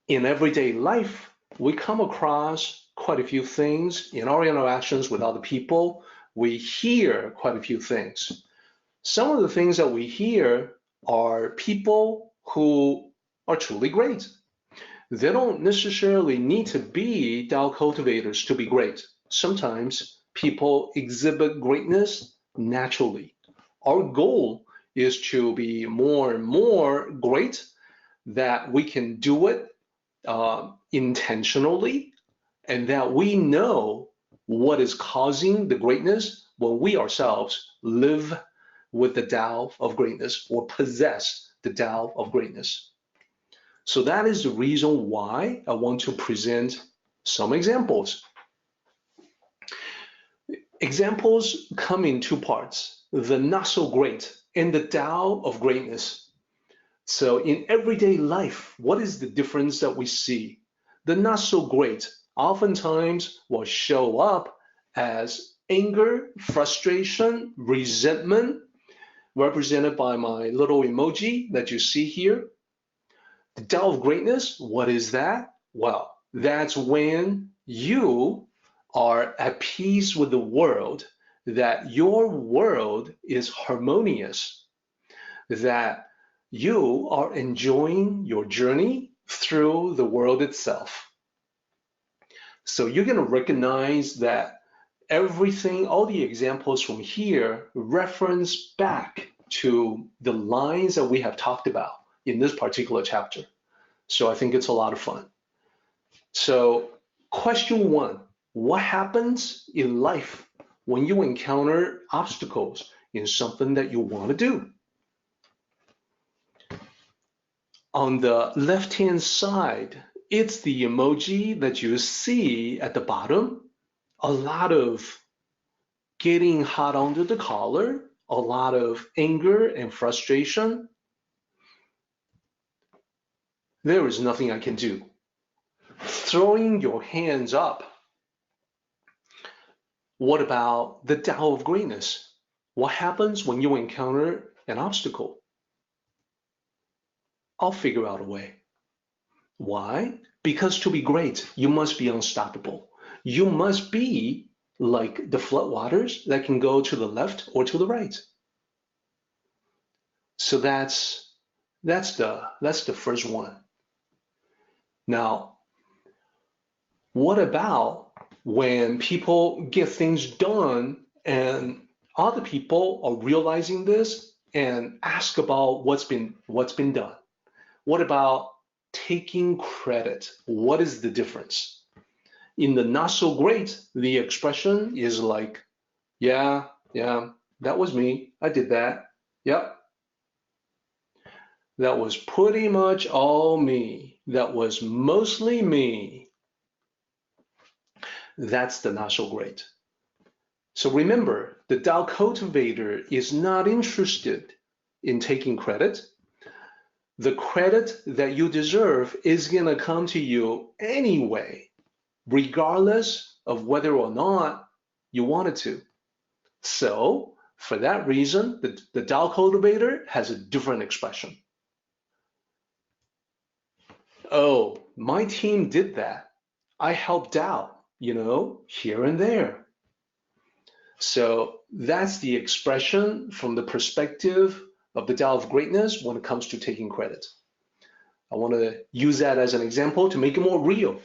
In everyday life, we come across quite a few things. In our interactions with other people, we hear quite a few things. Some of the things that we hear are people who are truly great. They don't necessarily need to be Tao cultivators to be great. Sometimes people exhibit greatness naturally. Our goal is to be more and more great, that we can do it intentionally, and that we know what is causing the greatness when we ourselves live with the Tao of greatness or possess the Tao of greatness. So that is the reason why I want to present some examples. Examples come in 2 parts, the not so great and the Tao of greatness. So in everyday life, what is the difference that we see? The not so great oftentimes will show up as anger, frustration, resentment, represented by my little emoji that you see here. The Tao of greatness, what is that? Well, that's when you are at peace with the world, that your world is harmonious, that you are enjoying your journey through the world itself. So you're going to recognize that everything, all the examples from here reference back to the lines that we have talked about in this particular chapter. So I think it's a lot of fun. So question 1, what happens in life when you encounter obstacles in something that you want to do? On the left-hand side, it's the emoji that you see at the bottom. A lot of getting hot under the collar, a lot of anger and frustration. There is nothing I can do. Throwing your hands up. What about the Tao of Greatness? What happens when you encounter an obstacle? I'll figure out a way. Why? Because to be great, you must be unstoppable. You must be like the floodwaters that can go to the left or to the right. So that's the first one. Now, what about when people get things done and other people are realizing this and ask about what's been done? What about taking credit? What is the difference? In the not so great, the expression is like, yeah, that was me. I did that. Yep. That was pretty much all me. That was mostly me. That's the not so great. So remember, the Tao cultivator is not interested in taking credit. The credit that you deserve is going to come to you anyway, regardless of whether or not you wanted to. So for that reason, the Tao cultivator has a different expression. Oh, my team did that. I helped out, here and there. So that's the expression from the perspective of the Dao of Greatness when it comes to taking credit. I want to use that as an example to make it more real.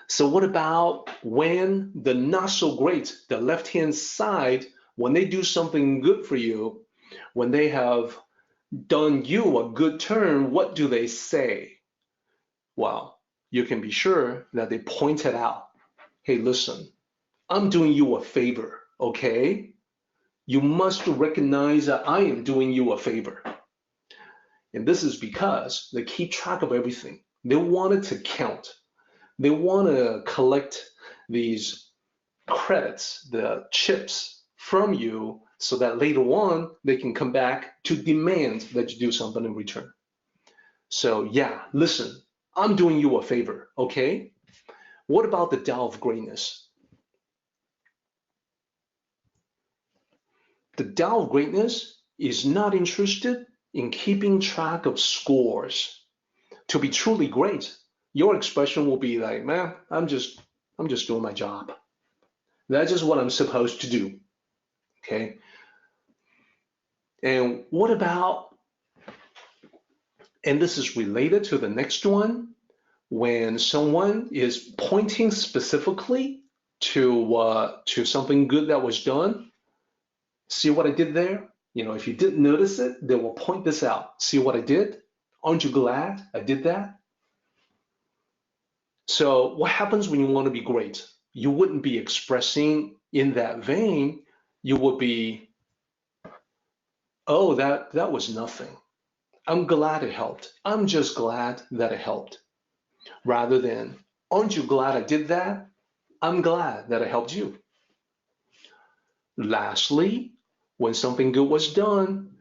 So what about when the not so great, the left-hand side, when they do something good for you, when they have done you a good turn, what do they say? Well, you can be sure that they pointed out, hey, listen, I'm doing you a favor, okay? You must recognize that I am doing you a favor. And this is because they keep track of everything. They wanted to count. They want to collect these credits, the chips from you, so that later on they can come back to demand that you do something in return. So yeah, listen, I'm doing you a favor, okay? What about the Dao of Greatness? The Dao of Greatness is not interested in keeping track of scores. To be truly great, your expression will be like, man, I'm just doing my job. That's just what I'm supposed to do, okay? And what about, and this is related to the next one, when someone is pointing specifically to something good that was done. See what I did there? If you didn't notice it, they will point this out. See what I did? Aren't you glad I did that? So what happens when you want to be great? You wouldn't be expressing in that vein. You would be, oh, that was nothing. I'm glad it helped. I'm just glad that it helped. Rather than, aren't you glad I did that? I'm glad that I helped you. Lastly, when something good was done,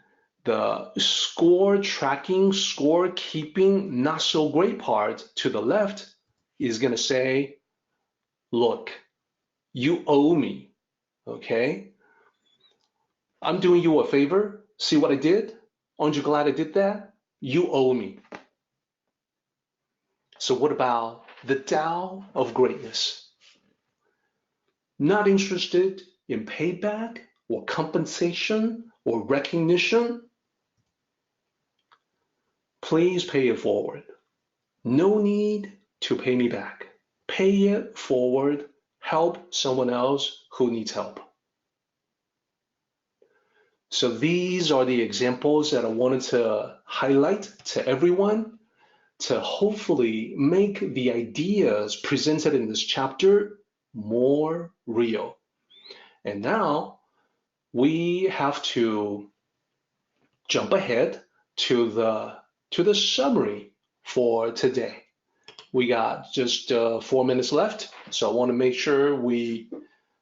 the score tracking, score keeping, not so great part to the left is going to say, look, you owe me, okay? I'm doing you a favor. See what I did? Aren't you glad I did that? You owe me. So what about the Tao of Greatness? Not interested in payback or compensation or recognition? Please pay it forward. No need to pay me back. Pay it forward. Help someone else who needs help. So these are the examples that I wanted to highlight to everyone to hopefully make the ideas presented in this chapter more real. And now we have to jump ahead to the summary for today. We got just 4 minutes left, so I want to make sure we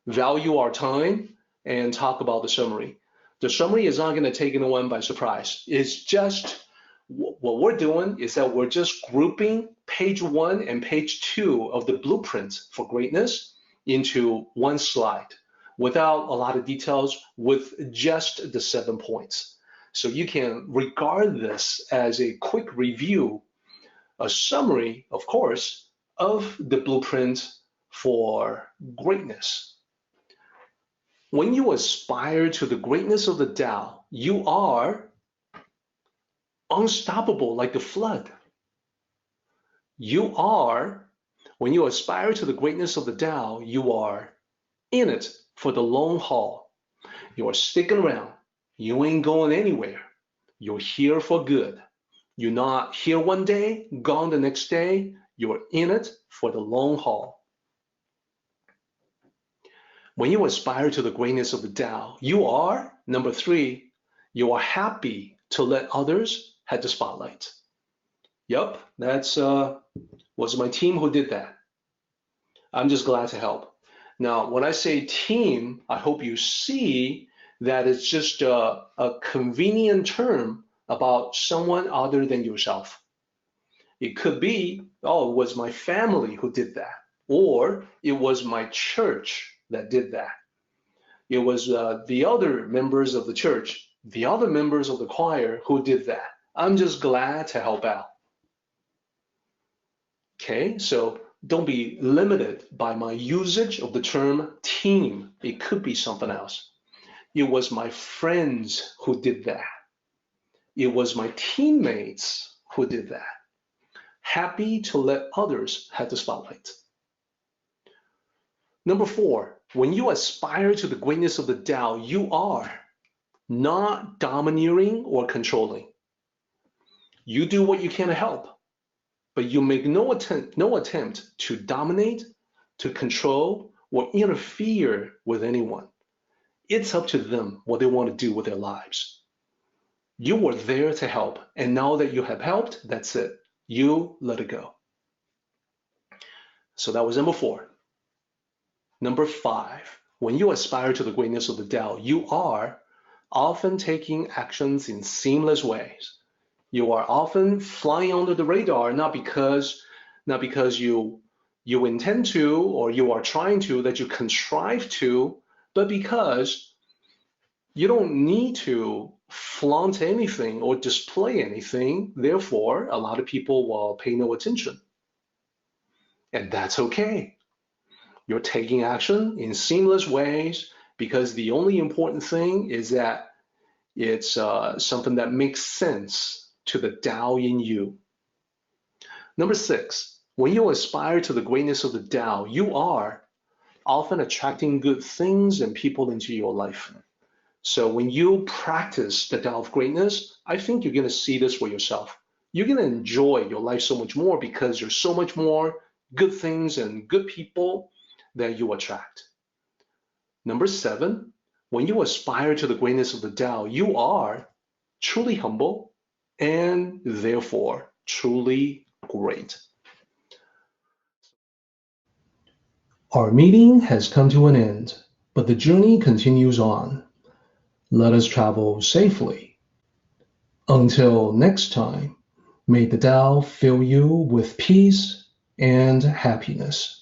value our time and talk about the summary. The summary is not going to take anyone by surprise. It's just what we're doing is that we're just grouping page 1 and page 2 of the blueprint for greatness into one slide without a lot of details, with just the 7 points. So you can regard this as a quick review a summary, of course, of the blueprint for greatness. When you aspire to the greatness of the Tao, you are unstoppable like the flood. When you aspire to the greatness of the Tao, you are in it for the long haul. You are sticking around. You ain't going anywhere. You're here for good. You're not here one day, gone the next day. You're in it for the long haul. When you aspire to the greatness of the Tao, you are, number 3, you are happy to let others have the spotlight. Yep, that's was my team who did that. I'm just glad to help. Now, when I say team, I hope you see that it's just a convenient term about someone other than yourself. It could be, oh, it was my family who did that, or it was my church that did that. It was the other members of the church, the other members of the choir who did that. I'm just glad to help out. Okay, so don't be limited by my usage of the term team. It could be something else. It was my friends who did that. It was my teammates who did that. Happy to let others have the spotlight. Number 4, when you aspire to the greatness of the Tao, you are not domineering or controlling. You do what you can to help, but you make no attempt to dominate, to control, or interfere with anyone. It's up to them what they want to do with their lives. You were there to help, and now that you have helped, that's it. You let it go. So that was number 4. Number 5, when you aspire to the greatness of the Tao, you are often taking actions in seamless ways. You are often flying under the radar, not because you intend to or you are trying to, that you contrive to, but because you don't need to flaunt anything or display anything. Therefore, a lot of people will pay no attention. And that's okay. You're taking action in seamless ways because the only important thing is that it's something that makes sense to the Tao in you. Number 6, when you aspire to the greatness of the Tao, you are often attracting good things and people into your life. So when you practice the Tao of Greatness, I think you're going to see this for yourself. You're going to enjoy your life so much more because there's so much more good things and good people that you attract. Number 7, when you aspire to the greatness of the Tao, you are truly humble and therefore truly great. Our meeting has come to an end, but the journey continues on. Let us travel safely. Until next time, may the Tao fill you with peace and happiness.